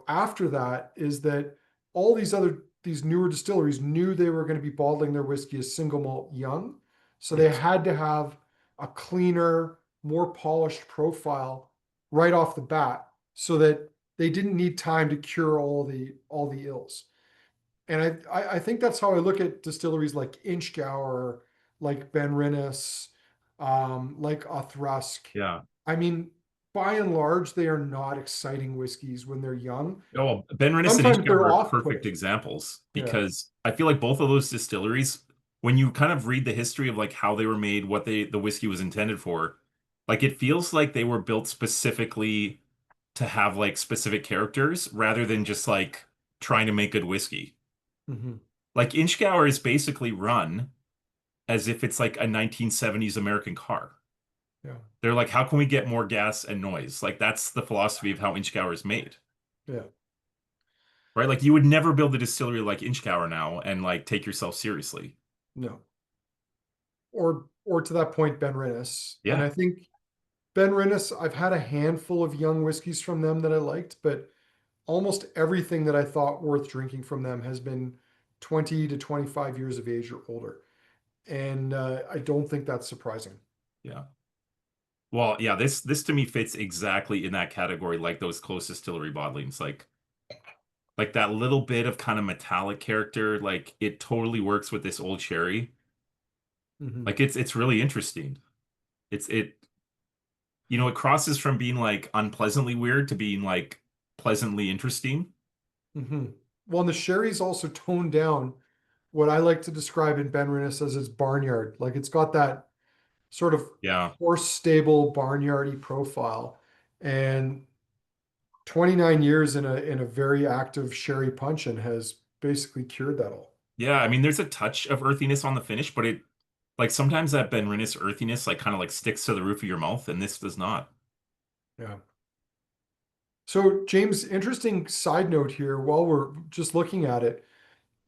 after that, is that all these newer distilleries knew they were going to be bottling their whiskey as single malt young. So they Yes. had to have a cleaner, more polished profile right off the bat so that they didn't need time to cure all the ills. And I think that's how I look at distilleries like Inchgour, like Benrinnes, like Othrusk. Yeah. I mean, by and large, they are not exciting whiskeys when they're young. Oh, well, Benrinnes and Sometimes Inchgour they're are perfect off-putting. examples Yeah. because I feel like both of those distilleries, when you kind of read the history of like how they were made, what the whiskey was intended for, like it feels like they were built specifically to have like specific characters rather than just like trying to make good whiskey. Hmm. Like Inchgour is basically run as if it's like a 1970s American car. Yeah. They're like, how can we get more gas and noise? Like that's the philosophy of how Inchgour is made. Yeah. Right? Like you would never build a distillery like Inchgour now and like take yourself seriously. No. Or to that point, Benrinnes. And Yeah. I think Benrinnes, I've had a handful of young whiskeys from them that I liked, but almost everything that I thought worth drinking from them has been 20 to 25 years of age or older. And I don't think that's surprising. Yeah. Well, yeah, this to me fits exactly in that category, like those close distillery bottlings. Like that little bit of kind of metallic character, like it totally works with this old sherry. Hmm. Like it's really interesting. It it crosses from being like unpleasantly weird to being like pleasantly interesting. Hmm. Well, and the sherry's also toned down what I like to describe in Benrinnes as its barnyard. Like it's got that sort of Yeah. horse stable barnyardy profile. And 29 years in a very active sherry puncheon has basically cured that all. Yeah, I mean there's a touch of earthiness on the finish, but it like sometimes that Benrinnes earthiness like kind of like sticks to the roof of your mouth and this does not. Yeah. So, James, interesting side note here while we're just looking at it.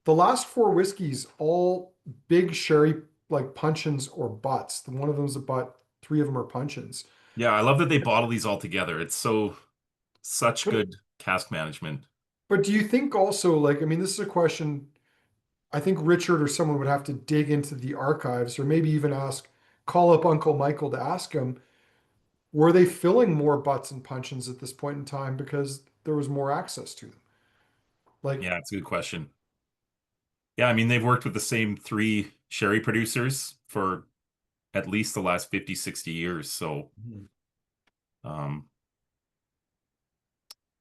The last four whiskeys, all big sherry like puncheons or butts. The one of them is a butt, three of them are puncheons. Yeah, I love that they bottle these all together. It's such But good cask management. but do you think also like I mean this is a question I think Richard or someone would have to dig into the archives or maybe even call up Uncle Michael to ask him, were they filling more butts and puncheons at this point in time because there was more access to them? Like, Yeah, it's a good question. Yeah, I mean they've worked with the same three sherry producers for at least the last 50, 60 years. So mhm, um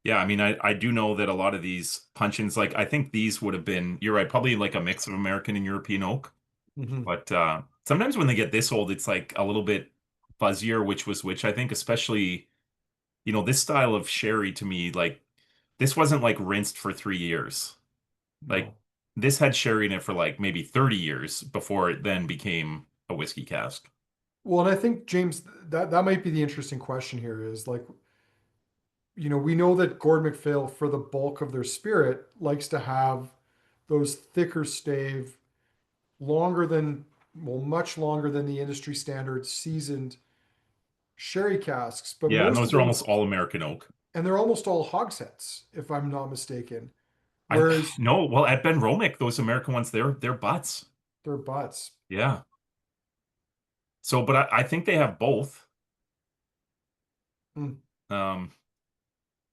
yeah, I mean I do know that a lot of these puncheons, like I think these would have been, you're right, probably like a mix of American and European oak. mhm, But sometimes when they get this old, it's like a little bit fuzzier, which was which, I think, especially, this style of sherry to me, like this wasn't like rinsed for 3 years. Like no. this had sherry in it for like maybe 30 years before it then became a whiskey cask. Well, and I think James, that might be the interesting question here is like, we know that Gordon MacPhail, for the bulk of their spirit, likes to have those thicker stave, longer than, well, much longer than the industry standard seasoned sherry casks, but Yeah, and most of those are them, almost all American oak. and they're almost all hogsheads, if I'm not mistaken. I Whereas no, well at Ben Romick, those American ones, they're butts. they're butts. Yeah. So, but I think they have both. Mm, Um,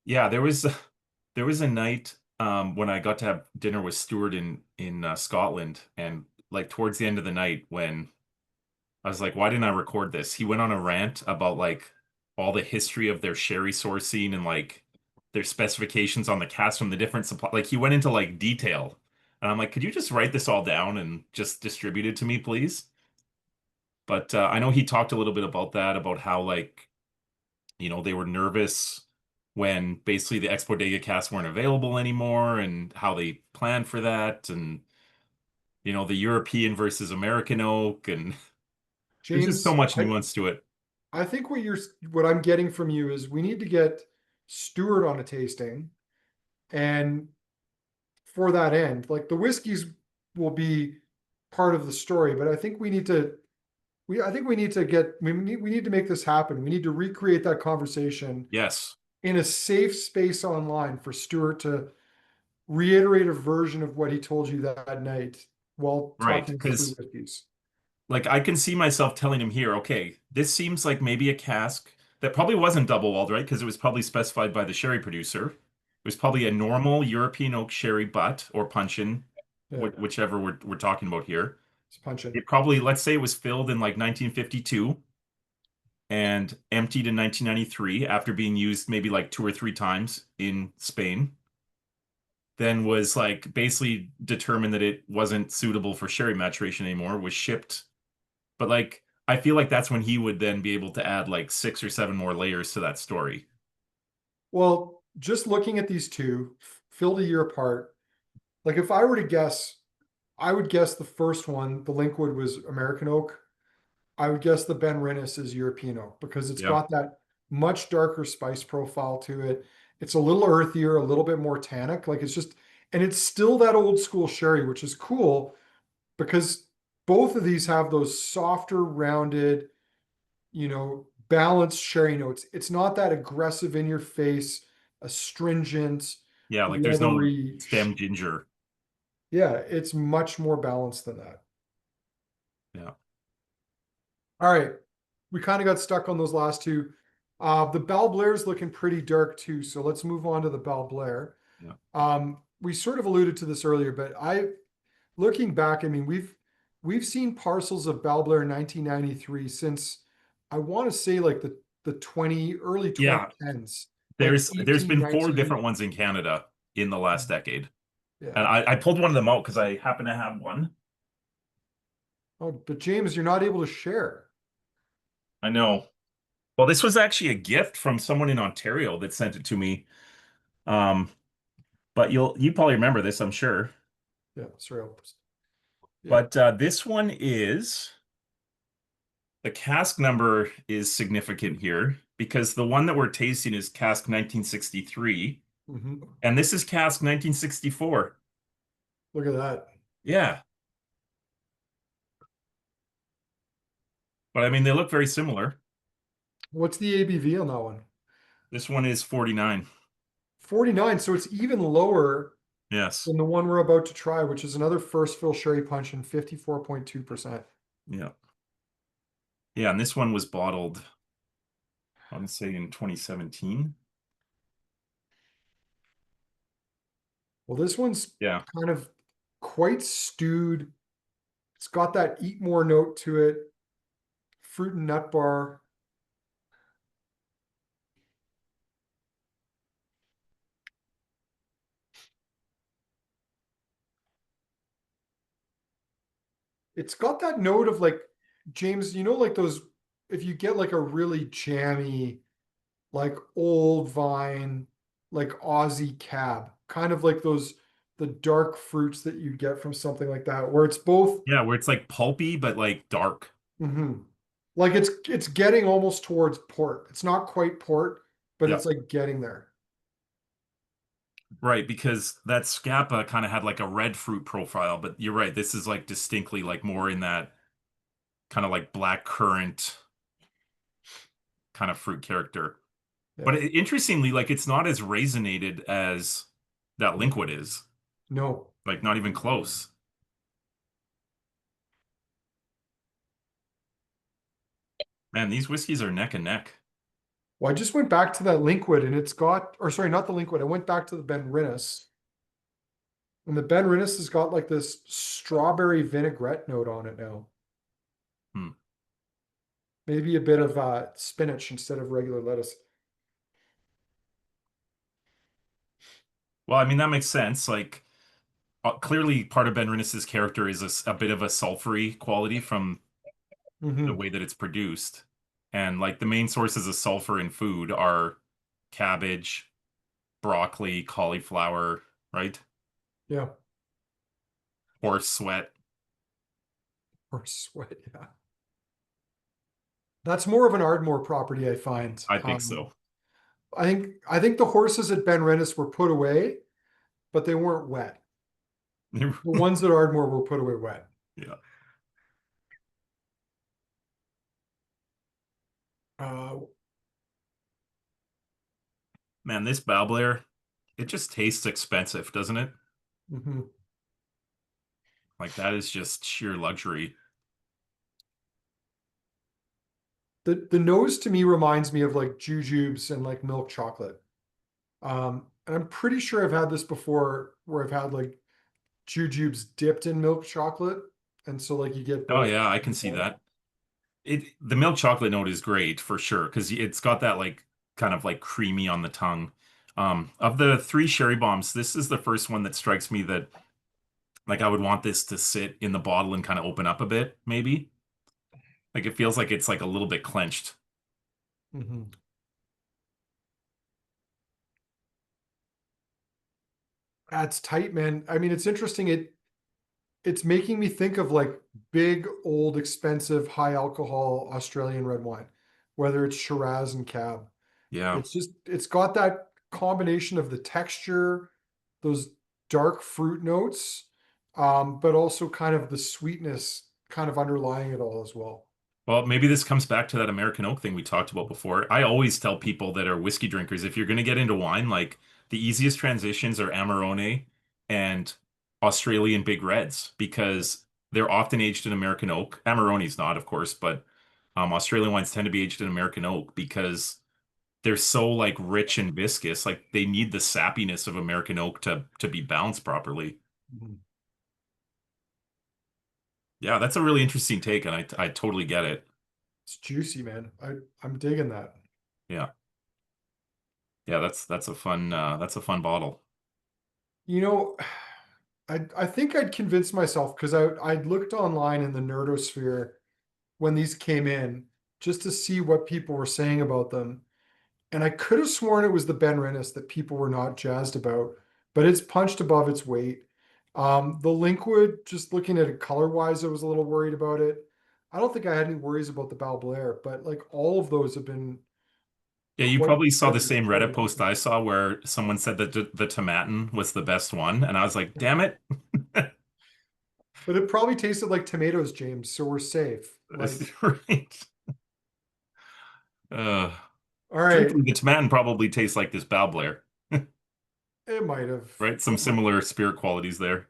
yeah, there was a night when I got to have dinner with Stuart in Scotland, and like towards the end of the night when I was like, why didn't I record this? He went on a rant about like all the history of their sherry sourcing and like their specifications on the cask from the different supply. Like he went into like detail. And I'm like, could you just write this all down and just distribute it to me, please? But I know he talked a little bit about that, about how like, they were nervous when basically the Ex Bodega casks weren't available anymore and how they planned for that and the European versus American oak and there's just so James, much I, nuance to it. I think what I'm getting from you is we need to get Stewart on a tasting, and for that end, like the whiskeys will be part of the story, but I think we need to make this happen. We need to recreate that conversation Yes. in a safe space online for Stewart reiterate a version of what he told you that night while Right, talking about the because whiskeys. like I can see myself telling him here, okay, this seems like maybe a cask that probably wasn't double walled, right? Because it was probably specified by the sherry producer. It was probably a normal European oak sherry butt or puncheon, Yeah, whichever we're talking about here. it's punching. It probably, let's say it was filled in like 1952 and emptied in 1993 after being used maybe like two or three times in Spain. Then was like basically determined that it wasn't suitable for sherry maturation anymore, was shipped. But like I feel like that's when he would then be able to add like six or seven more layers to that story. Well, just looking at these two, filled a year apart, like if I were to guess, I would guess the first one, the Linkwood, was American oak. I would guess the Benrinnes is European oak because it's Yeah. got that much darker spice profile to it. It's a little earthier, a little bit more tannic. Like it's just, and it's still that old school sherry, which is cool because both of these have those softer, rounded, balanced sherry notes. It's not that aggressive in your face, astringent, Yeah, like there's no leathery. stem ginger. Yeah, it's much more balanced than that. Yeah. All right. We kind of got stuck on those last two. The Balblair is looking pretty dark too. So let's move on to the Balblair. Yeah. We sort of alluded to this earlier, but looking back, I mean, we've seen parcels of Balblair in 1993 since I want to say like the early Yeah. 2010s, like There's 18, been four 19. different ones in Canada in the last decade. Yeah. And I pulled one of them out because I happen to have one. Oh, but James, you're not able to share. I know. Well, this was actually a gift from someone in Ontario that sent it to me. Um, but you probably remember this, I'm sure. Yeah, sorry. Yeah. But this one is the cask number is significant here because the one that we're tasting is cask 1963, Mhm. and this is cask 1964. Look at that. Yeah, but I mean they look very similar. What's the ABV on that one? This one is 49. 49. So it's even lower Yes. than the one we're about to try, which is another first fill sherry punch and 54.2%. Yeah. Yeah, and this one was bottled, I want to say in 2017. Well, this one's Yeah. kind of quite stewed. It's got that eat more note to it, fruit and nut bar. It's got that note of like, James, like those, if you get like a really jammy, like old vine, like Aussie cab, kind of like the dark fruits that you get from something like that, where it's both. Yeah, where it's like pulpy but like dark. Mhm. Like it's getting almost towards port. It's not quite port, but Yeah. it's like getting there. Right, because that Scapa kind of had like a red fruit profile, but you're right, this is like distinctly like more in that kind of like black currant kind of fruit character. But Yeah. interestingly, like it's not as raisinated as that Linkwood is. No. Like not even close. Man, these whiskeys are neck and neck. Well, I just went back to that Linkwood and it's got, or sorry, not the Linkwood. I went back to the Benrinnes. And the Benrinnes has got like this strawberry vinaigrette note on it now. Hmm. Maybe a bit of spinach instead of regular lettuce. Well, I mean that makes sense. Like clearly part of Benrinnes's character is a bit of a sulfury quality from the Hmm. way that it's produced. And like the main sources of sulfur in food are cabbage, broccoli, cauliflower, right? Yeah. Horse sweat. Or sweat. Yeah. That's more of an Ardmore property, I find. I think so. I think the horses at Benrinnes were put away, but they weren't wet. The ones at Ardmore were put away wet. Yeah. Uh, Man, this Balblair, It just tastes expensive, doesn't it? Mhm. Like that is just sheer luxury. The nose to me reminds me of like jujubes and like milk chocolate. And I'm pretty sure I've had this before where I've had like jujubes dipped in milk chocolate. And so like you get Oh both. yeah, I can see that. The milk chocolate note is great for sure because it's got that like kind of like creamy on the tongue. Of the three sherry bombs, this is the first one that strikes me that like I would want this to sit in the bottle and kind of open up a bit, maybe. Like it feels like it's like a little bit clenched. Mhm. That's tight, man. I mean, it's interesting. It's making me think of like big, old, expensive, high alcohol Australian red wine, whether it's Shiraz and Cab. Yeah. It's got that combination of the texture, those dark fruit notes, but also kind of the sweetness kind of underlying it all as well. Well, maybe this comes back to that American oak thing we talked about before. I always tell people that are whiskey drinkers, if you're going to get into wine, like the easiest transitions are Amarone and Australian Big Reds because they're often aged in American oak. Amarone's not, of course, but Australian wines tend to be aged in American oak because they're so like rich and viscous. Like they need the sappiness of American oak to be balanced properly. Mhm. Yeah, that's a really interesting take, and I totally get it. It's juicy, man. I'm digging that. Yeah. Yeah, that's a fun bottle. You know, I think I'd convinced myself because I'd looked online in the nerdosphere when these came in just to see what people were saying about them. And I could have sworn it was the Benrinnes that people were not jazzed about, but it's punched above its weight. The Linkwood, just looking at it color wise, I was a little worried about it. I don't think I had any worries about the Balblair, but like all of those have been Yeah, you quite probably saw the same Reddit pleasantly post I surprised. saw where someone said that the Tomatin was the best one, and I was like, damn it. But it probably tasted like tomatoes, James, so we're safe. Like, Right. Uh, all right, truthfully, the Tomatin probably tastes like this Balblair, it might have, right? Some it might, similar spirit qualities there.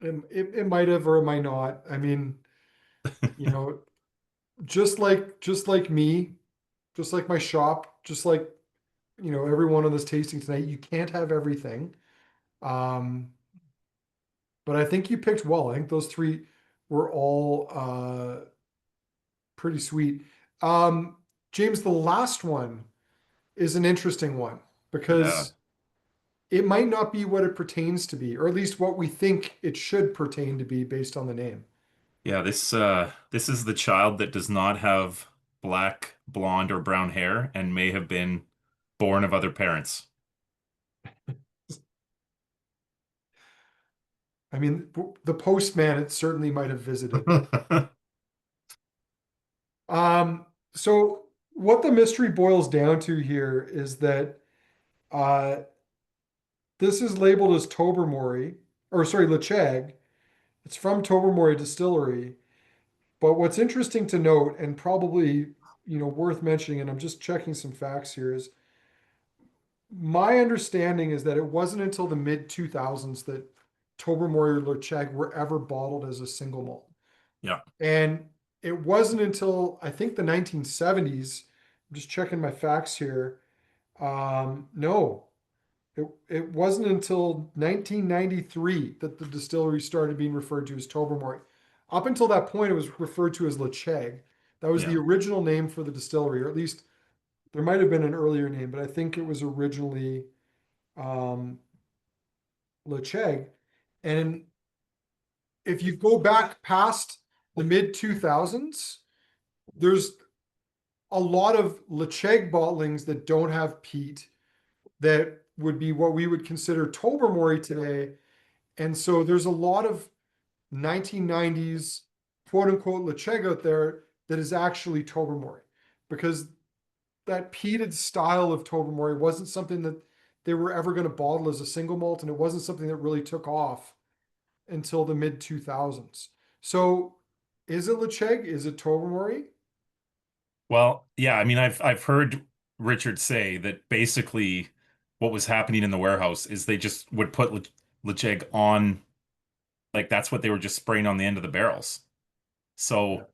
it might have, or it might not. I mean, you know, just like me, just like my shop, just like everyone on this tasting tonight, you can't have everything. Um, but I think you picked well. I think those three were all pretty sweet. Um, James, the last one is an interesting one Yeah. because it might not be what it pertains to be, or at least what we think it should pertain to be based on the name. Yeah, this is the child that does not have black, blonde, or brown hair and may have been born of other parents. I mean, the postman, it certainly might have visited. So what the mystery boils down to here is that uh, this is labeled as Tobermory, or sorry, Ledaig. It's from Tobermory Distillery. But what's interesting to note, and probably worth mentioning, and I'm just checking some facts here, is my understanding is that it wasn't until the mid 2000s that Tobermory or Ledaig were ever bottled as a single malt. Yeah. And it wasn't until I think the 1970s, I'm just checking my facts here. No, it wasn't until 1993 that the distillery started being referred to as Tobermory. Up until that point, it was referred to as Ledaig. That was the Yeah. original name for the distillery, or at least there might have been an earlier name, but I think it was originally um, Ledaig. And if you go back past the mid 2000s, there's a lot of Ledaig bottlings that don't have peat that would be what we would consider Tobermory today. And so there's a lot of 1990s quote unquote Ledaig out there that is actually Tobermory because that peated style of Tobermory wasn't something that they were ever going to bottle as a single malt, and it wasn't something that really took off until the mid 2000s. So is it Ledaig? Is it Tobermory? Well, yeah, I mean, I've heard Richard say that basically what was happening in the warehouse is they just would put Ledaig on, like that's what they were just spraying on the end of the barrels. Yeah. So,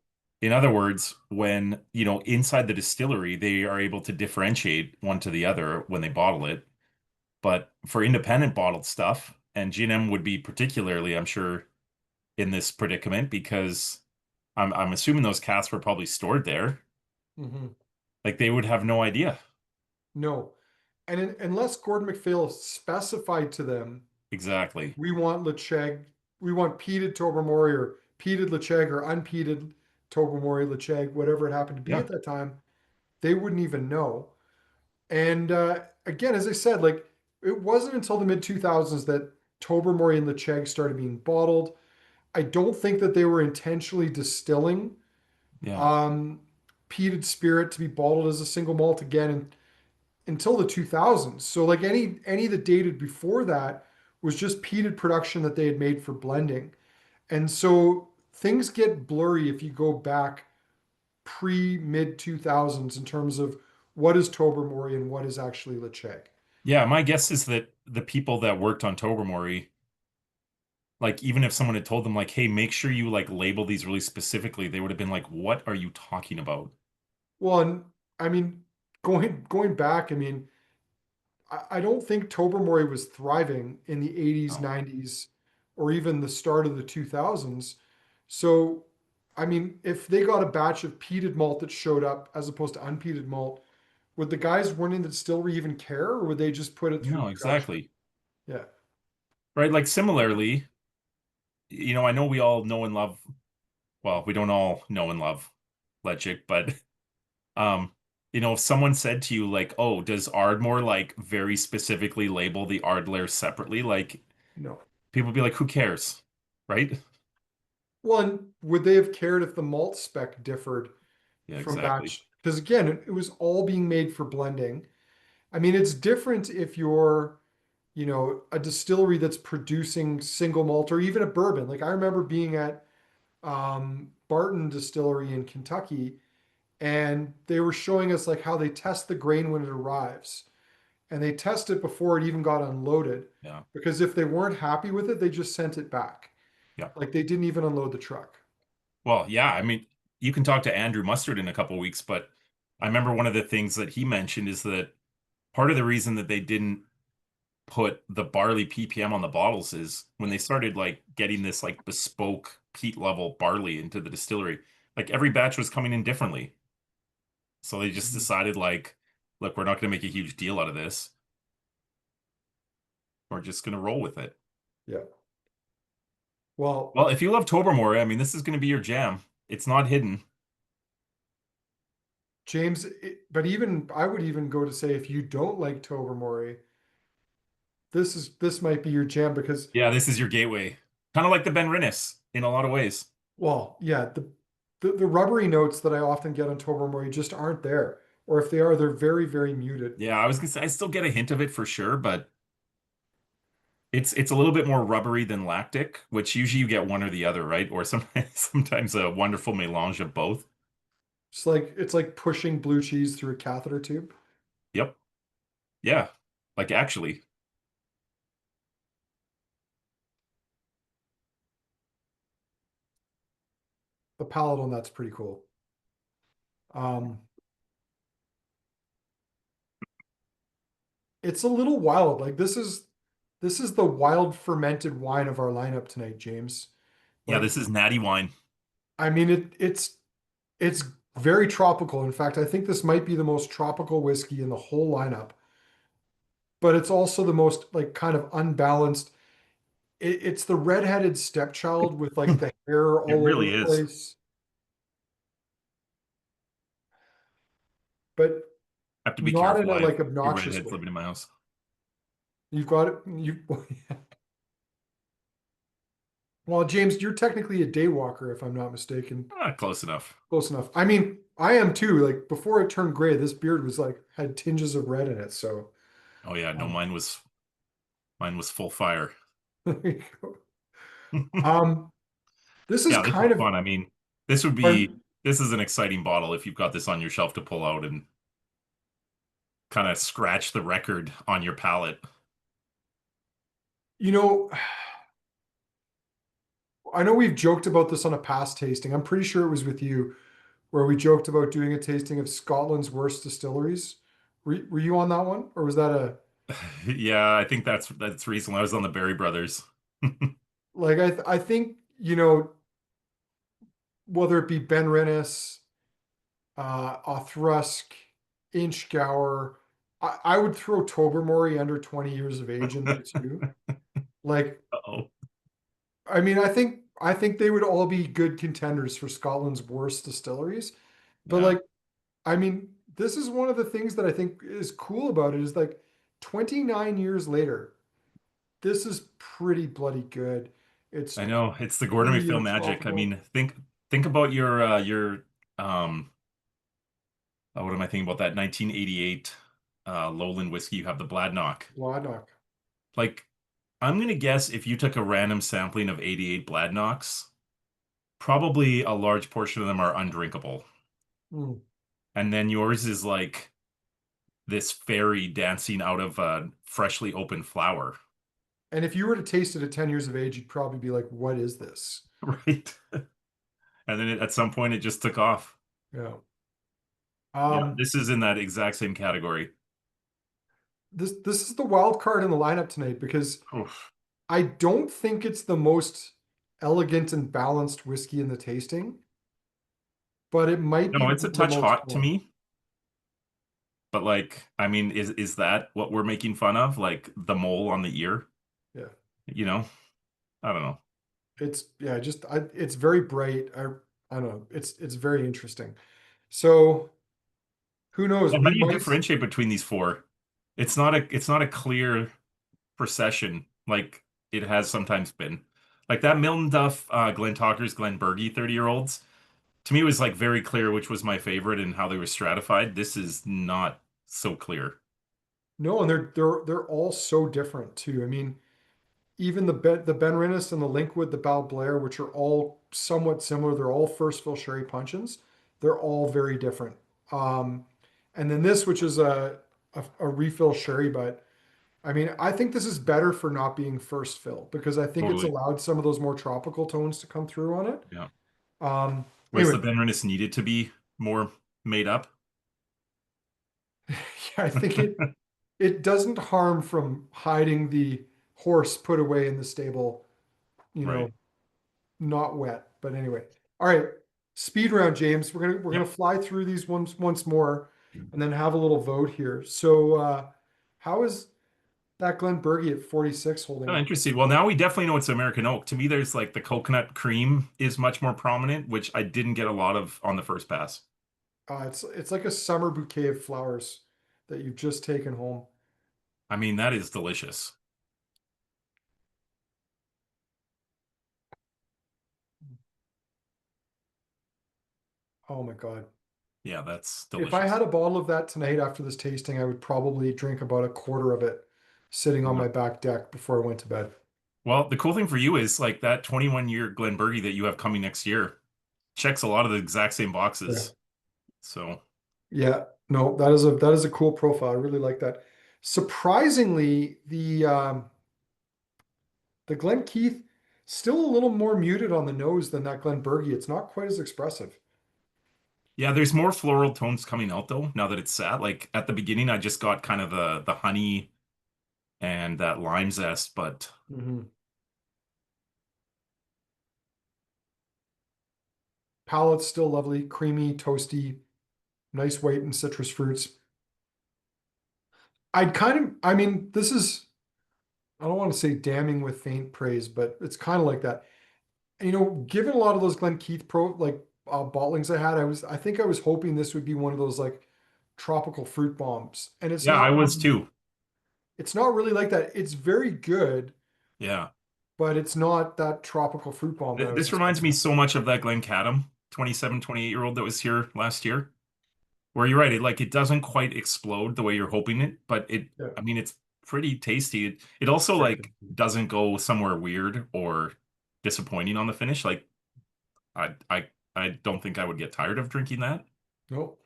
in other words, when, inside the distillery, they are able to differentiate one to the other when they bottle it. But for independent bottled stuff, and G&M would be particularly, I'm sure, in this predicament because I'm assuming those casks were probably stored there. Hmm. Like they would have no idea. No. And unless Gordon MacPhail specified to them, Exactly. we want Ledaig, we want peated Tobermory or peated Ledaig or unpeated Tobermory Ledaig, whatever it happened to be Yeah. at that time, they wouldn't even know. And again, as I said, like it wasn't until the mid 2000s that Tobermory and Ledaig started being bottled. I don't think that they were intentionally distilling Yeah. um, peated spirit to be bottled as a single malt again until the 2000s. So like any that dated before that was just peated production that they had made for blending. And so things get blurry if you go back pre mid 2000s in terms of what is Tobermory and what is actually Ledaig. Yeah, my guess is that the people that worked on Tobermory, like even if someone had told them like, hey, make sure you like label these really specifically, they would have been like, what are you talking about? Well, and I mean, going back, I mean, I don't think Tobermory was thriving in the 80s, No. 90s, or even the start of the 2000s. So, I mean, if they got a batch of peated malt that showed up as opposed to unpeated malt, would the guys running the distillery even care, or would they just put it through No, production? exactly. Yeah. Right? Like similarly, I know we all know and love, well, we don't all know and love Legic, but Um, if someone said to you like, "Oh, does Ardmore like very specifically label the Ardler separately?" Like No. people would be like, "Who cares?" Right? Well, and would they have cared if the malt spec differed Yeah, from exactly. batch? Because again, it was all being made for blending. I mean, it's different if you're, a distillery that's producing single malt or even a bourbon. Like I remember being at Barton Distillery in Kentucky, and they were showing us like how they test the grain when it arrives, and they test it before it even got unloaded, Yeah. because if they weren't happy with it, they just sent it back. Yeah. Like they didn't even unload the truck. Well, yeah, I mean, you can talk to Andrew Mustard in a couple weeks, but I remember one of the things that he mentioned is that part of the reason that they didn't put the barley ppm on the bottles is when they started like getting this like bespoke peat level barley into the distillery, like every batch was coming in differently. So they just Mhm. decided like, look, we're not going to make a huge deal out of this. We're just going to roll with it. Yeah. Well, Well, if you love Tobermory, I mean, this is going to be your jam. It's not hidden. James, but even I would even go to say if you don't like Tobermory, this might be your jam because, Yeah, this is your gateway. Kind of like the Benrinnes in a lot of ways. well, yeah, the rubbery notes that I often get on Tobermory just aren't there. Or if they are, they're very, very muted. Yeah, I was gonna say I still get a hint of it for sure, but it's a little bit more rubbery than lactic, which usually you get one or the other, right? Or sometimes a wonderful melange of both. It's like pushing blue cheese through a catheter tube. Yep. Yeah. Like actually. The palate on that's pretty cool. Um, it's a little wild. Like this is the wild fermented wine of our lineup tonight, James. Yeah, Like, this is natty wine. I mean, it's very tropical. In fact, I think this might be the most tropical whiskey in the whole lineup, but it's also the most like kind of unbalanced. It's the redheaded stepchild with like the hair It all over really the is. place, but I have to be not in careful. a I have like two obnoxious redheads way. living in my house. You've got it. Well, James, you're technically a day walker, if I'm not mistaken. Ah, close enough. Close enough. I mean, I am too. Like before it turned gray, this beard was like had tinges of red in it. So, Oh yeah, no, um, mine was full fire. there you go. Um, this is Yeah, this is kind of fun. I mean, this would be pardon, this is an exciting bottle if you've got this on your shelf to pull out and kind of scratch the record on your palate. You know, I know we've joked about this on a past tasting. I'm pretty sure it was with you where we joked about doing a tasting of Scotland's worst distilleries. Were you on that one, or was that a Yeah, I think that's recently. I was on the Berry Brothers. like I think you know whether it be Benrinnes, Othrusk, Inchgour, I would throw Tobermory under 20 years of age in there too. Like, Oh, I mean, I think they would all be good contenders for Scotland's worst distilleries. But yeah. like, I mean, this is one of the things that I think is cool about it is like 29 years later, this is pretty bloody good. It's I know it's the Gordon fruity MacPhail and magic. I tropical. mean, think about your what am I thinking about that 1988 Lowland whiskey? You have the Bladnock. Bladnoch. Like, I'm gonna guess if you took a random sampling of 88 Bladnocks, probably a large portion of them are undrinkable. Mm. And then yours is like this fairy dancing out of a freshly opened flower, And if you were to taste it at 10 years of age, you'd probably be like, what is this? right? And then at some point it just took off. Yeah. Yeah, Um, this is in that exact same category. this is the wild card in the lineup tonight because Oof. I don't think it's the most elegant and balanced whiskey in the tasting, but it might be No, one it's a of the touch most hot to fun. me, but like, I mean, is that what we're making fun of? Like the mole on the ear? Yeah. You know? I don't know. It's yeah, it's very bright. I don't know. It's very interesting. So who knows? Well, how We do you might differentiate between these four? It's not a clear procession like it has sometimes been. Like that Milton Duff, Glen Talker's Glenburgie 30-year-olds, to me was like very clear which was my favorite and how they were stratified. This is not so clear. no, and they're all so different too. I mean, even the Benrinnes and the Linkwood, the Balblair, which are all somewhat similar, they're all first fill sherry puncheons. They're all very different. Um, and then this, which is a refill sherry, but I mean, I think this is better for not being first fill because I think it's Totally. allowed some of those more tropical tones to come through on it. Yeah. Whereas Anyway, the Benrinnes needed to be more made up. yeah, I think it doesn't harm from hiding the horse put away in the stable, you Right. know, not wet. But anyway, all right, speed round, James. We're gonna Yep. fly through these once more, and then have a little vote here. So, how is that Glenburgie at 46 holding Oh, up? interesting. Well, now we definitely know it's American oak. To me, there's like the coconut cream is much more prominent, which I didn't get a lot of on the first pass. It's like a summer bouquet of flowers that you've just taken home. I mean, that is delicious. Oh my God. Yeah, that's If I delicious. had a bottle of that tonight after this tasting, I would probably drink about a quarter of it sitting on Yeah. my back deck before I went to bed. Well, the cool thing for you is like that 21-year Glenburgie that you have coming next year checks a lot of the exact same Yeah. boxes. So, Yeah. No, that is a cool profile. I really like that. Surprisingly, the Glen Keith still a little more muted on the nose than that Glenburgie. It's not quite as expressive. yeah, there's more floral tones coming out though, now that it's sat. Like at the beginning, I just got kind of the honey and that lime zest, but Mhm. Palate's still lovely, creamy, toasty, nice white and citrus fruits. I mean, this is, I don't want to say damning with faint praise, but it's kind of like that. And, given a lot of those Glen Keith bottlings I had, I think I was hoping this would be one of those like tropical fruit bombs, and yeah, I was too. it's not really like that. It's very good, Yeah. but it's not that tropical fruit bomb that I was This reminds me expecting. so much of that Glen Cadam 27, 28-year-old that was here last year. Where you're right, it doesn't quite explode the way you're hoping it, but Yeah, I mean it's pretty tasty. It also very like tasty. doesn't go somewhere weird or disappointing on the finish. Like I don't think I would get tired of drinking that. No,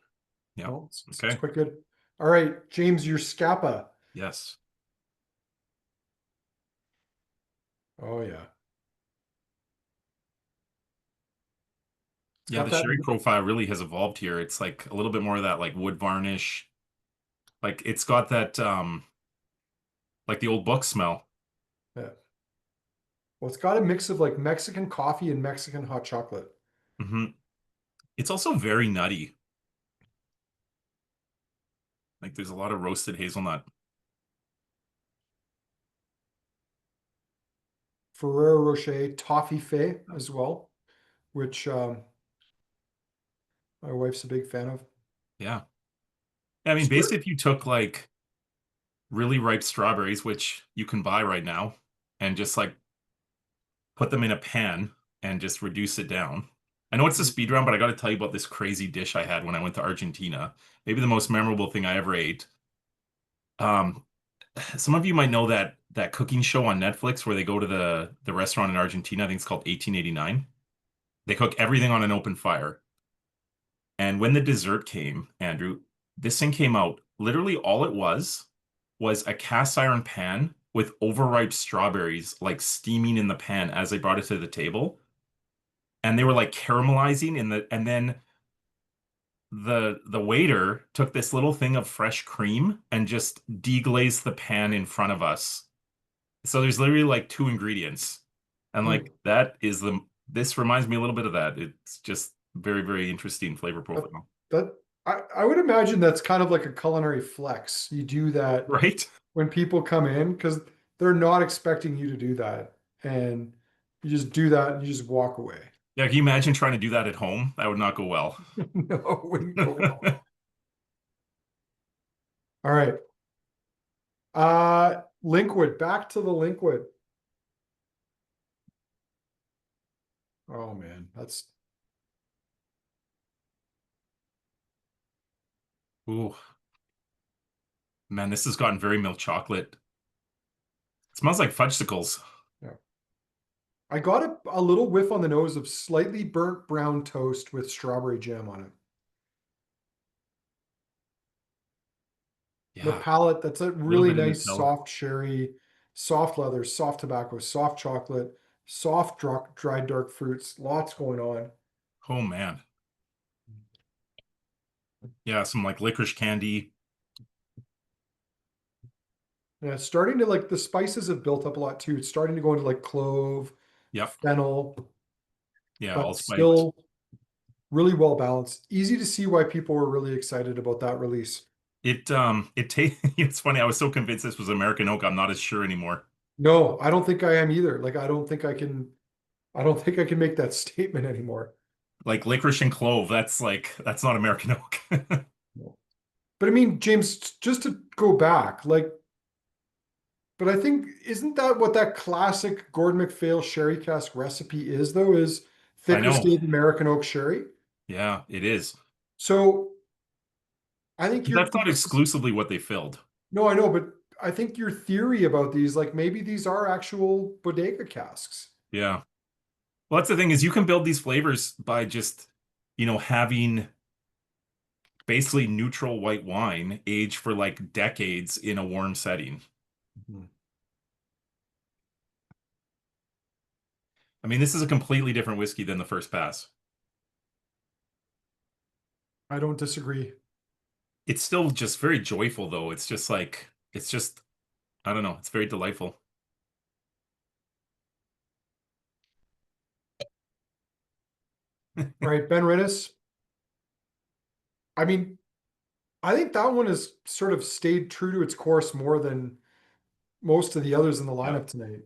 Yeah. no, it's Okay. quite good. All right, James, your Scapa. Yes. Oh yeah. It's Yeah, got the that. sherry profile really has evolved here. It's like a little bit more of that like wood varnish. Like it's got that like the old book smell. Yeah. Well, it's got a mix of like Mexican coffee and Mexican hot chocolate. Hmm. It's also very nutty. Like there's a lot of roasted hazelnut. Ferrero Rocher Toffee Fay as well, which my wife's a big fan of. Yeah. I mean, Sure. basically if you took like really ripe strawberries, which you can buy right now, and just like put them in a pan and just reduce it down. I know it's a speed round, but I got to tell you about this crazy dish I had when I went to Argentina. Maybe the most memorable thing I ever ate. Um, some of you might know that cooking show on Netflix where they go to the restaurant in Argentina. I think it's called 1889. They cook everything on an open fire. And when the dessert came, Andrew, this thing came out. Literally all it was a cast iron pan with overripe strawberries like steaming in the pan as they brought it to the table. And they were like caramelizing in the and then the waiter took this little thing of fresh cream and just deglazed the pan in front of us. So there's literally like two ingredients. And Hmm. like that is the this reminds me a little bit of that. It's just very, very interesting flavor That, profile. that I would imagine that's kind of like a culinary flex. You do that Right? when people come in because they're not expecting you to do that. And you just do that and you just walk away. Yeah, can you imagine trying to do that at home? That would not go well. No, it wouldn't go well. All right. Linkwood, back to the Linkwood. Oh man, that's Ooh, man, this has gotten very milk chocolate. It smells like fudgesicles. yeah. I got a little whiff on the nose of slightly burnt brown toast with strawberry jam on it. The Yeah, palate, that's a a little really bit of nice Nutella. soft sherry, soft leather, soft tobacco, soft chocolate, soft dried dark fruits, lots going on. Oh man. Yeah, some like licorice candy. Yeah, it's starting to like the spices have built up a lot too. It's starting to go into like clove, Yep. fennel, Yeah, but allspice. still really well balanced. Easy to see why people were really excited about that release. It it's funny. I was so convinced this was American oak. I'm not as sure anymore. No, I don't think I am either. Like I don't think I can make that statement anymore. Like licorice and clove. That's not American oak. No. But I mean, James, just to go back, like, but I think isn't that what that classic Gordon MacPhail sherry cask recipe is, though, is I thick know. distilled American oak sherry? Yeah, it is. So I think But you're that's not exclusively what they filled. no, I know, but I think your theory about these, like maybe these are actual bodega casks. Yeah. Well, that's the thing is you can build these flavors by just, having basically neutral white wine aged for like decades in a warm setting. Mhm. I mean, this is a completely different whiskey than the first pass. I don't disagree. It's still just very joyful though. I don't know, it's very delightful. All right, Benrinnes. I mean, I think that one has sort of stayed true to its course more than most of the others in the Yeah. lineup tonight.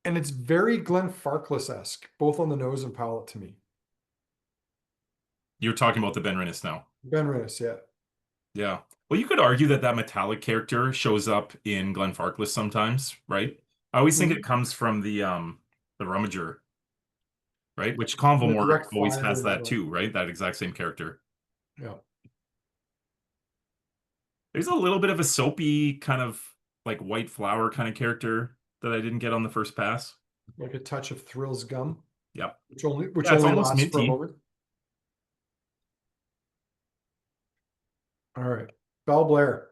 And it's very Glenfarclas-esque, both on the nose and palate to me. You're talking about the Benrinnes now. Benrinnes, yeah. Yeah. Well, you could argue that that metallic character shows up in Glenfarclas sometimes, right? I always think it Mhm. comes from the Rummager, right? Which The Convalmore direct always fiber has and that whatnot. too, right? That exact same character. Yeah. There's a little bit of a soapy kind of like white flower kind of character that I didn't get on the first pass. Like a touch of Thrills gum, Yep. which Yeah, it's only almost lasts for a minty. moment. All right. Balblair.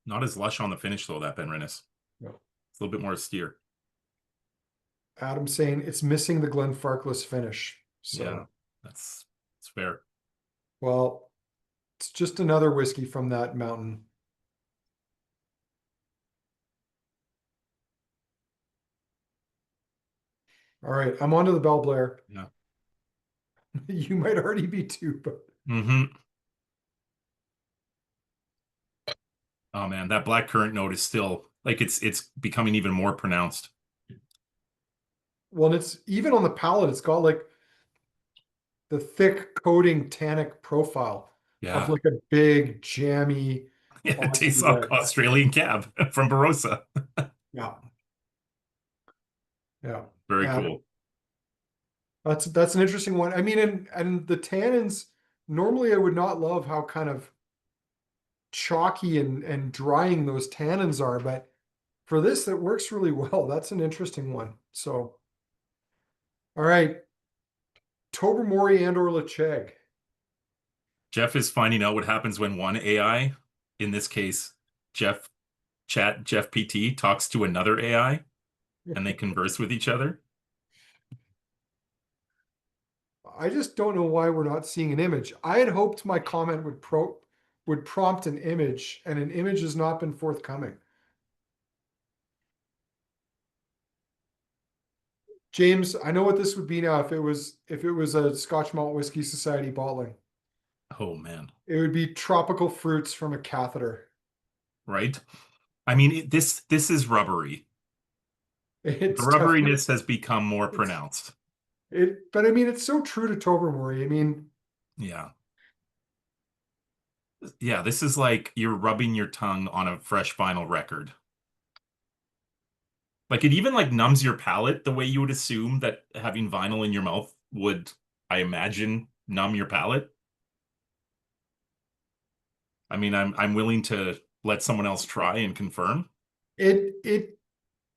Not as lush on the finish though, that Benrinnes. No. It's a little bit more austere. Adam saying it's missing the Glenfarclas finish. Yeah, So, that's fair. well, it's just another whiskey from that mountain. All right, I'm on to the Balblair. Yeah. You might already be too, but Mm-hmm. Oh man, that black currant note is still like it's becoming even more pronounced. well, and it's even on the palate, it's got like the thick coating tannic profile of Yeah. like a big jammy Yeah, it Aussie tastes like red. Australian cab from Barossa. Yeah, yeah. Very Yeah, cool. that's an interesting one. I mean, and the tannins, normally I would not love how kind of chalky and drying those tannins are, but for this, that works really well. That's an interesting one. So, all right, Tobermory and or Ledaig. Jeff is finding out what happens when one AI, in this case, Jeff PT, talks to another AI and they converse with each other. I just don't know why we're not seeing an image. I had hoped my comment would prompt an image, and an image has not been forthcoming. James, I know what this would be now if it was a Scotch Malt Whiskey Society bottling. Oh man. It would be tropical fruits from a catheter. Right? I mean, this is rubbery. The It's definitely rubberiness has become more it's pronounced. it, but I mean it's so true to Tobermory. I mean, Yeah. Yeah, this is like you're rubbing your tongue on a fresh vinyl record. Like it even like numbs your palate the way you would assume that having vinyl in your mouth would, I imagine, numb your palate. I mean, I'm willing to let someone else try and confirm. it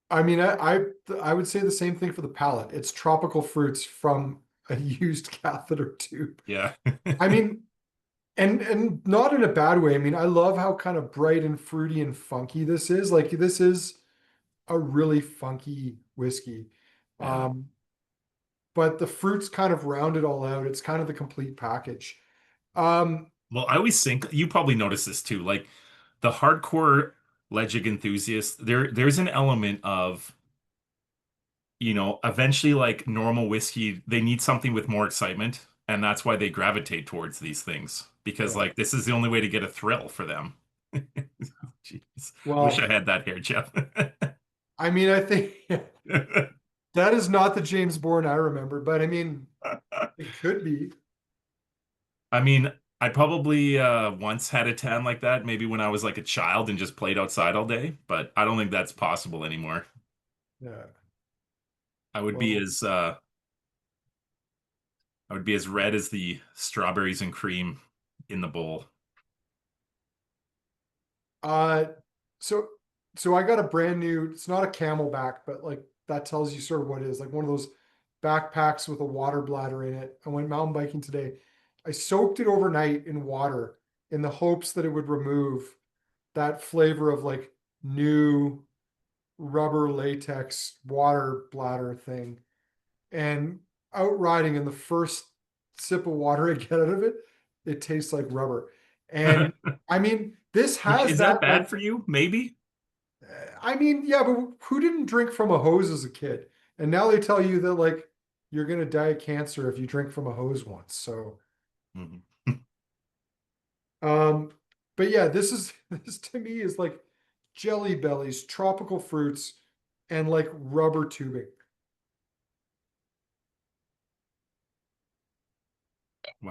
I mean I would say the same thing for the palate. It's tropical fruits from a used catheter tube. Yeah. I mean, and not in a bad way. I mean, I love how kind of bright and fruity and funky this is. Like this is a really funky whiskey. Yeah. Um, but the fruits kind of round it all out. It's kind of the complete package. Um, Well, I always think you probably notice this too. Like the hardcore Ledaig enthusiast, there's an element of, eventually like normal whiskey, they need something with more excitement, and that's why they gravitate towards these things because yeah. like this is the only way to get a thrill for them. Jeez. Wish I Well, had that hair, Jeff. I mean, I think that is not the James Bornn I remember, but I mean, it could be. I mean, I probably once had a tan like that, maybe when I was like a child and just played outside all day, but I don't think that's possible anymore. Yeah. I would be Well, as uh I would be as red as the strawberries and cream in the bowl. Uh, so so I got a brand new, it's not a camelback, but like that tells you sort of what it is, like one of those backpacks with a water bladder in it. I went mountain biking today. I soaked it overnight in water in the hopes that it would remove that flavor of like new rubber latex water bladder thing. And out riding in the first sip of water I get out of it, it tastes like rubber. And I mean, this Which has is that that bad like for you? Maybe. I mean, yeah, but who didn't drink from a hose as a kid? And now they tell you that like you're gonna die of cancer if you drink from a hose once. So, Mhm. um, but yeah, this is this to me is like jelly bellies, tropical fruits, and like rubber tubing.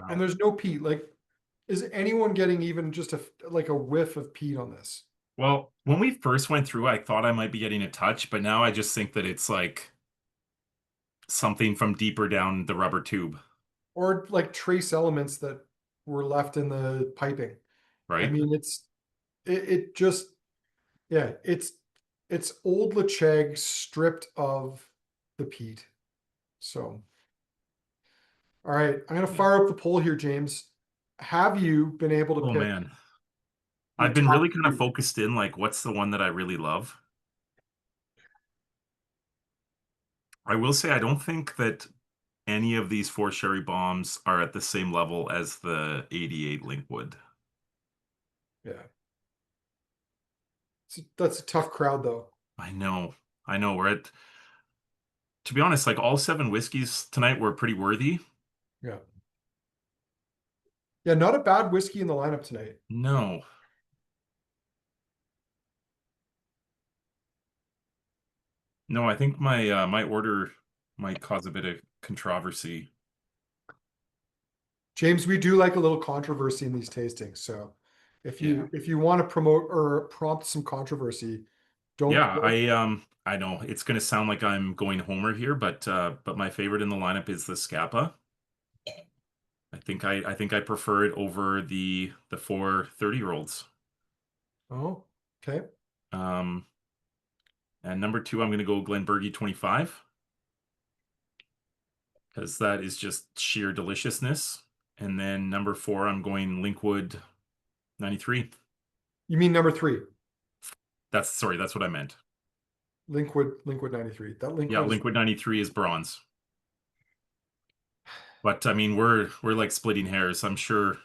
And Wow. there's no peat. Like, is anyone getting even just a like a whiff of peat on this? Well, when we first went through, I thought I might be getting a touch, but now I just think that it's like something from deeper down the rubber tube, Or like trace elements that were left in the piping. I right? mean, it just yeah, it's old Ledaig stripped of the peat. So, all right, I'm gonna Yeah. fire up the poll here, James. have you been able to Oh pick man. your I've been top really kind of three? focused in like what's the one that I really love. I will say I don't think that any of these four sherry bombs are at the same level as the 88 Linkwood. Yeah, that's a tough crowd though. I know. I know. We're at, to be honest, like all seven whiskeys tonight were pretty worthy. Yeah, yeah, not a bad whiskey in the lineup tonight. No. No, I think my order might cause a bit of controversy. James, we do like a little controversy in these tastings. So Yeah. if you want to promote or prompt some controversy, don't. Yeah, I know it's gonna sound like I'm going Homer here, but my favorite in the lineup is the Scapa. I think I prefer it over the four 30-year-olds. Oh, okay. Um, and number two, I'm gonna go Glenburgie 25 because that is just sheer deliciousness. And then number four, I'm going Linkwood 93. You mean number three, That's sorry, that's what I meant. Linkwood 93. That Yeah, Linkwood is Linkwood 93 is bronze. But I mean, we're like splitting hairs. I'm sure,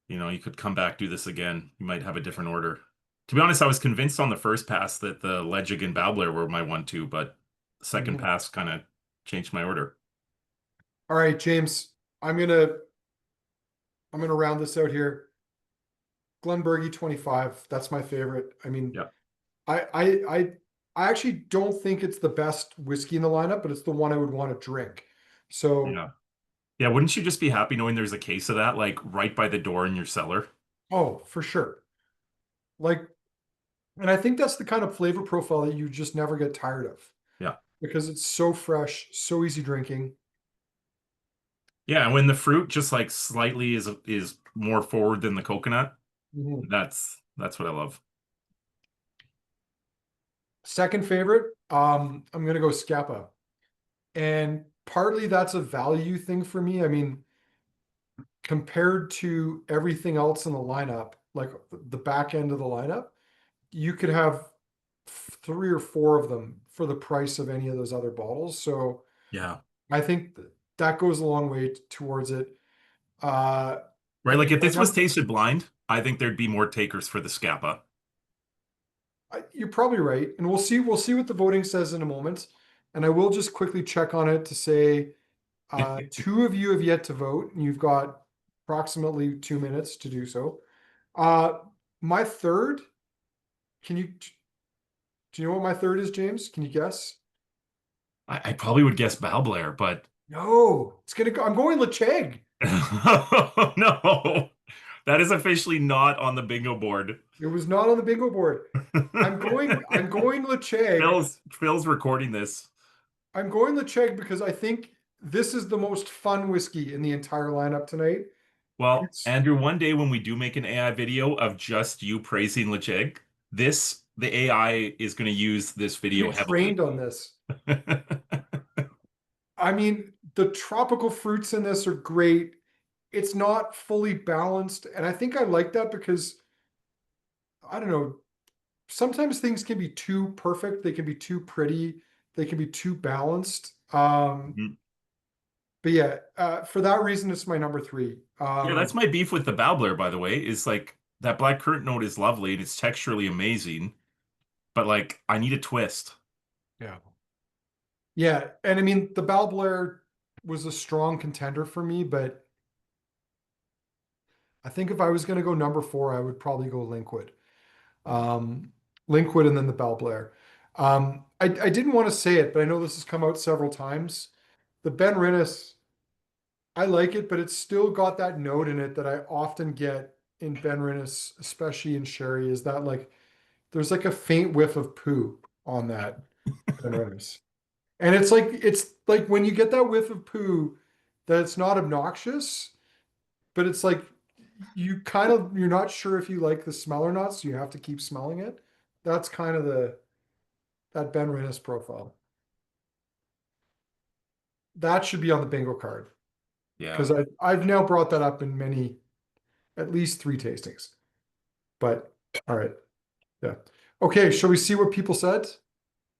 you could come back, do this again. You might have a different order. To be honest, I was convinced on the first pass that the Ledaig and Balblair were my 1-2, but the second Mhm. pass kind of changed my order. All right, James. I'm gonna I'm gonna round this out here. Glenburgie 25. That's my favorite. I mean, Yeah, I I I I actually don't think it's the best whiskey in the lineup, but it's the one I would want to drink. So, yeah. Yeah, wouldn't you just be happy knowing there's a case of that like right by the door in your cellar? oh, for sure. Like, and I think that's the kind of flavor profile that you just never get tired of Yeah. because it's so fresh, so easy drinking. Yeah, and when the fruit just like slightly is more forward than the coconut, Mhm. that's what I love. Second favorite, I'm gonna go Scapa. And partly that's a value thing for me. I mean, compared to everything else in the lineup, like the back end of the lineup, you could have three or four of them for the price of any of those other bottles. So Yeah. I think that goes a long way towards it. Uh, Right, like if my this was number, tasted blind, I think there'd be more takers for the Scapa. you're probably right, and we'll see. We'll see what the voting says in a moment. And I will just quickly check on it to say two of you have yet to vote, and you've got approximately 2 minutes to do so. Uh, my third, can you do you know what my third is, James? Can you guess? I probably would guess Balblair, but No, it's gonna go. I'm going Ledaig. no, that is officially not on the bingo board. It was not on the bingo board. I'm going Ledaig. Phil's recording this. I'm going Ledaig because I think this is the most fun whiskey in the entire lineup tonight. Well, It's Andrew, one day when we do make an AI video of just you praising Ledaig, the AI is going to use this gonna video be heavily. trained on this. I mean, the tropical fruits in this are great. It's not fully balanced, and I think I like that because I don't know, sometimes things can be too perfect, they can be too pretty, they can be too balanced. But yeah, for that reason, it's my number three. Yeah, that's my beef with the Babbler, by the way, is like that black currant note is lovely and it's texturally amazing, but like I need a twist. Yeah. Yeah, and I mean the Balblair was a strong contender for me, but I think if I was going to go number four, I would probably go Linkwood. Um, Linkwood and then the Balblair. I didn't want to say it, but I know this has come out several times. The Benrinnes, I like it, but it's still got that note in it that I often get in Benrinnes, especially in sherry, is that like there's like a faint whiff of poo on that Benrinnes. And it's like when you get that whiff of poo, that it's not obnoxious, but it's like you're not sure if you like the smell or not, so you have to keep smelling it. That's kind of that Ben Rennis profile. That should be on the bingo card Yeah. because I've now brought that up in many at least 3 tastings. But all right. Yeah. Okay, shall we see what people said?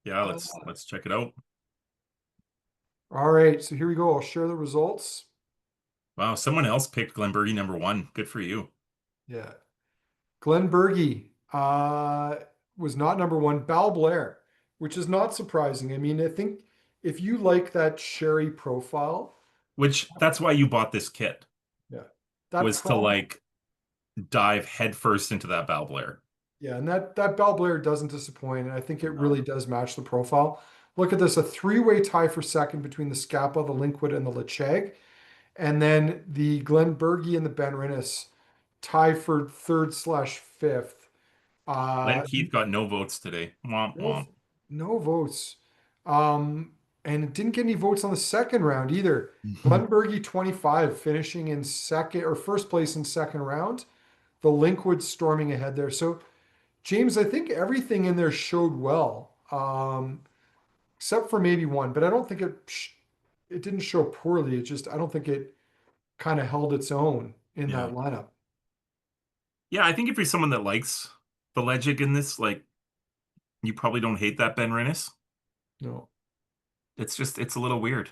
Yeah, let's check it out. All right, so here we go. I'll share the results. Wow, someone else picked Glenburgie #1. Good for you. Yeah. Glenburgie was not #1. Balblair, which is not surprising. I mean, I think if you like that sherry profile, Which that's why you bought this kit, yeah, that was to prob like dive headfirst into that Balblair. yeah, and that Balblair doesn't disappoint, and I think it No. really does match the profile. Look at this, a three-way tie for second between the Scapa, the Linkwood, and the Ledaig, and then the Glenburgie and the Benrinnes tie for third/fifth. Glen Uh, Keith got no votes today. Womp no, womp. no votes. And it didn't get any votes on the second round either. Glenburgie 25 finishing in second or first place in second round. The Linkwood storming ahead there. So James, I think everything in there showed well, except for maybe one. But I don't think it didn't show poorly. It just I don't think it kind of held its own in that Yeah. lineup. Yeah, I think if you're someone that likes the Ledaig in this, like you probably don't hate that Benrinnes. No, It's a little weird.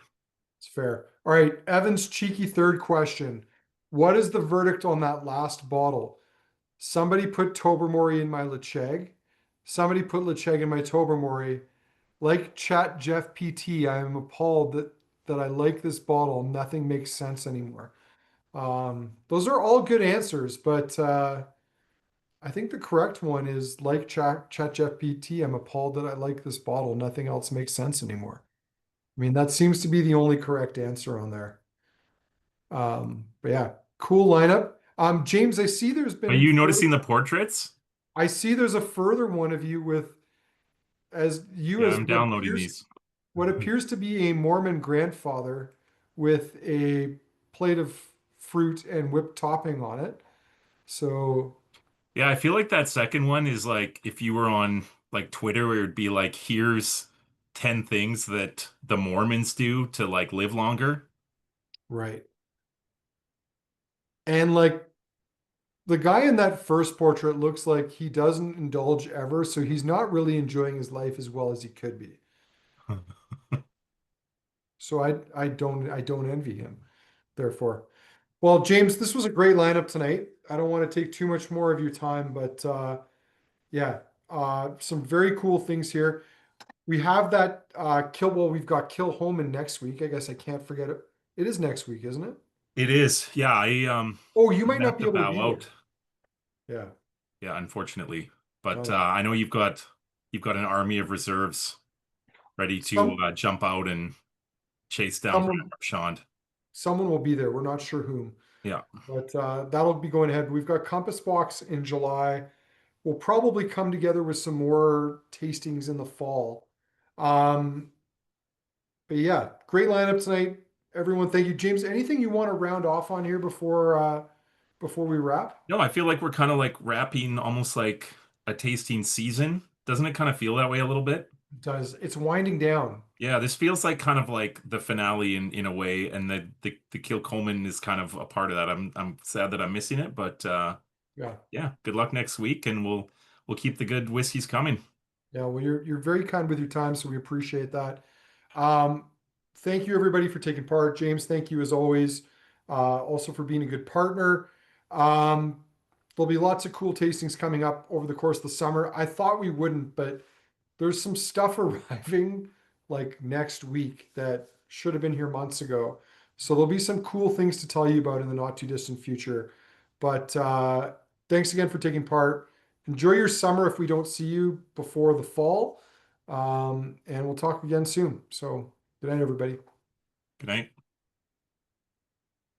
it's fair. All right, Evan's cheeky third question. What is the verdict on that last bottle? Somebody put Tobermory in my Ledaig. Somebody put Ledaig in my Tobermory. Like Chat Jeff PT, I am appalled that I like this bottle. Nothing makes sense anymore. Those are all good answers, but I think the correct one is like Chat Jeff PT. I'm appalled that I like this bottle. Nothing else makes sense anymore. I mean, that seems to be the only correct answer on there. But yeah, cool lineup. James, Are you noticing the portraits? I see there's a further one of you with as you Yeah, as I'm downloading these. what appears to be a Mormon grandfather with a plate of fruit and whipped topping on it. So Yeah, I feel like that second one is like if you were on like Twitter where it'd be like, here's 10 things that the Mormons do to like live longer. right. And like the guy in that first portrait looks like he doesn't indulge ever, so he's not really enjoying his life as well as he could be. So I don't envy him. Therefore, well, James, this was a great lineup tonight. I don't want to take too much more of your time, but yeah, some very cool things here. We have that well, we've got Kilhoman next week. I guess I can't forget it. It is next week, isn't it? It is. Yeah, Oh, you I'm might gonna not have be to able to bow be there. out. Yeah. Yeah, unfortunately. But Oh. I know you've got an army of reserves ready to Some jump out and chase down someone Sean. someone will be there. We're not sure whom, Yeah. but that'll be going ahead. We've got Compass Box in July. We'll probably come together with some more tastings in the fall. Um, but yeah, great lineup tonight. Everyone, thank you. James, anything you want to round off on here before we wrap? No, I feel like we're kind of like wrapping almost like a tasting season. Doesn't it kind of feel that way a little bit? It does. It's winding down. Yeah, this feels like kind of like the finale in a way, and the Kilcoman is kind of a part of that. I'm sad that I'm missing it, but Yeah. yeah, good luck next week, and we'll keep the good whiskeys coming. Yeah, well, you're very kind with your time, so we appreciate that. Um, thank you everybody for taking part. James, thank you as always. Also for being a good partner. Um, there'll be lots of cool tastings coming up over the course of the summer. I thought we wouldn't, but there's some stuff arriving like next week that should have been here months ago. So there'll be some cool things to tell you about in the not too distant future. But thanks again for taking part. Enjoy your summer if we don't see you before the fall. And we'll talk again soon. So good night, everybody. Good night.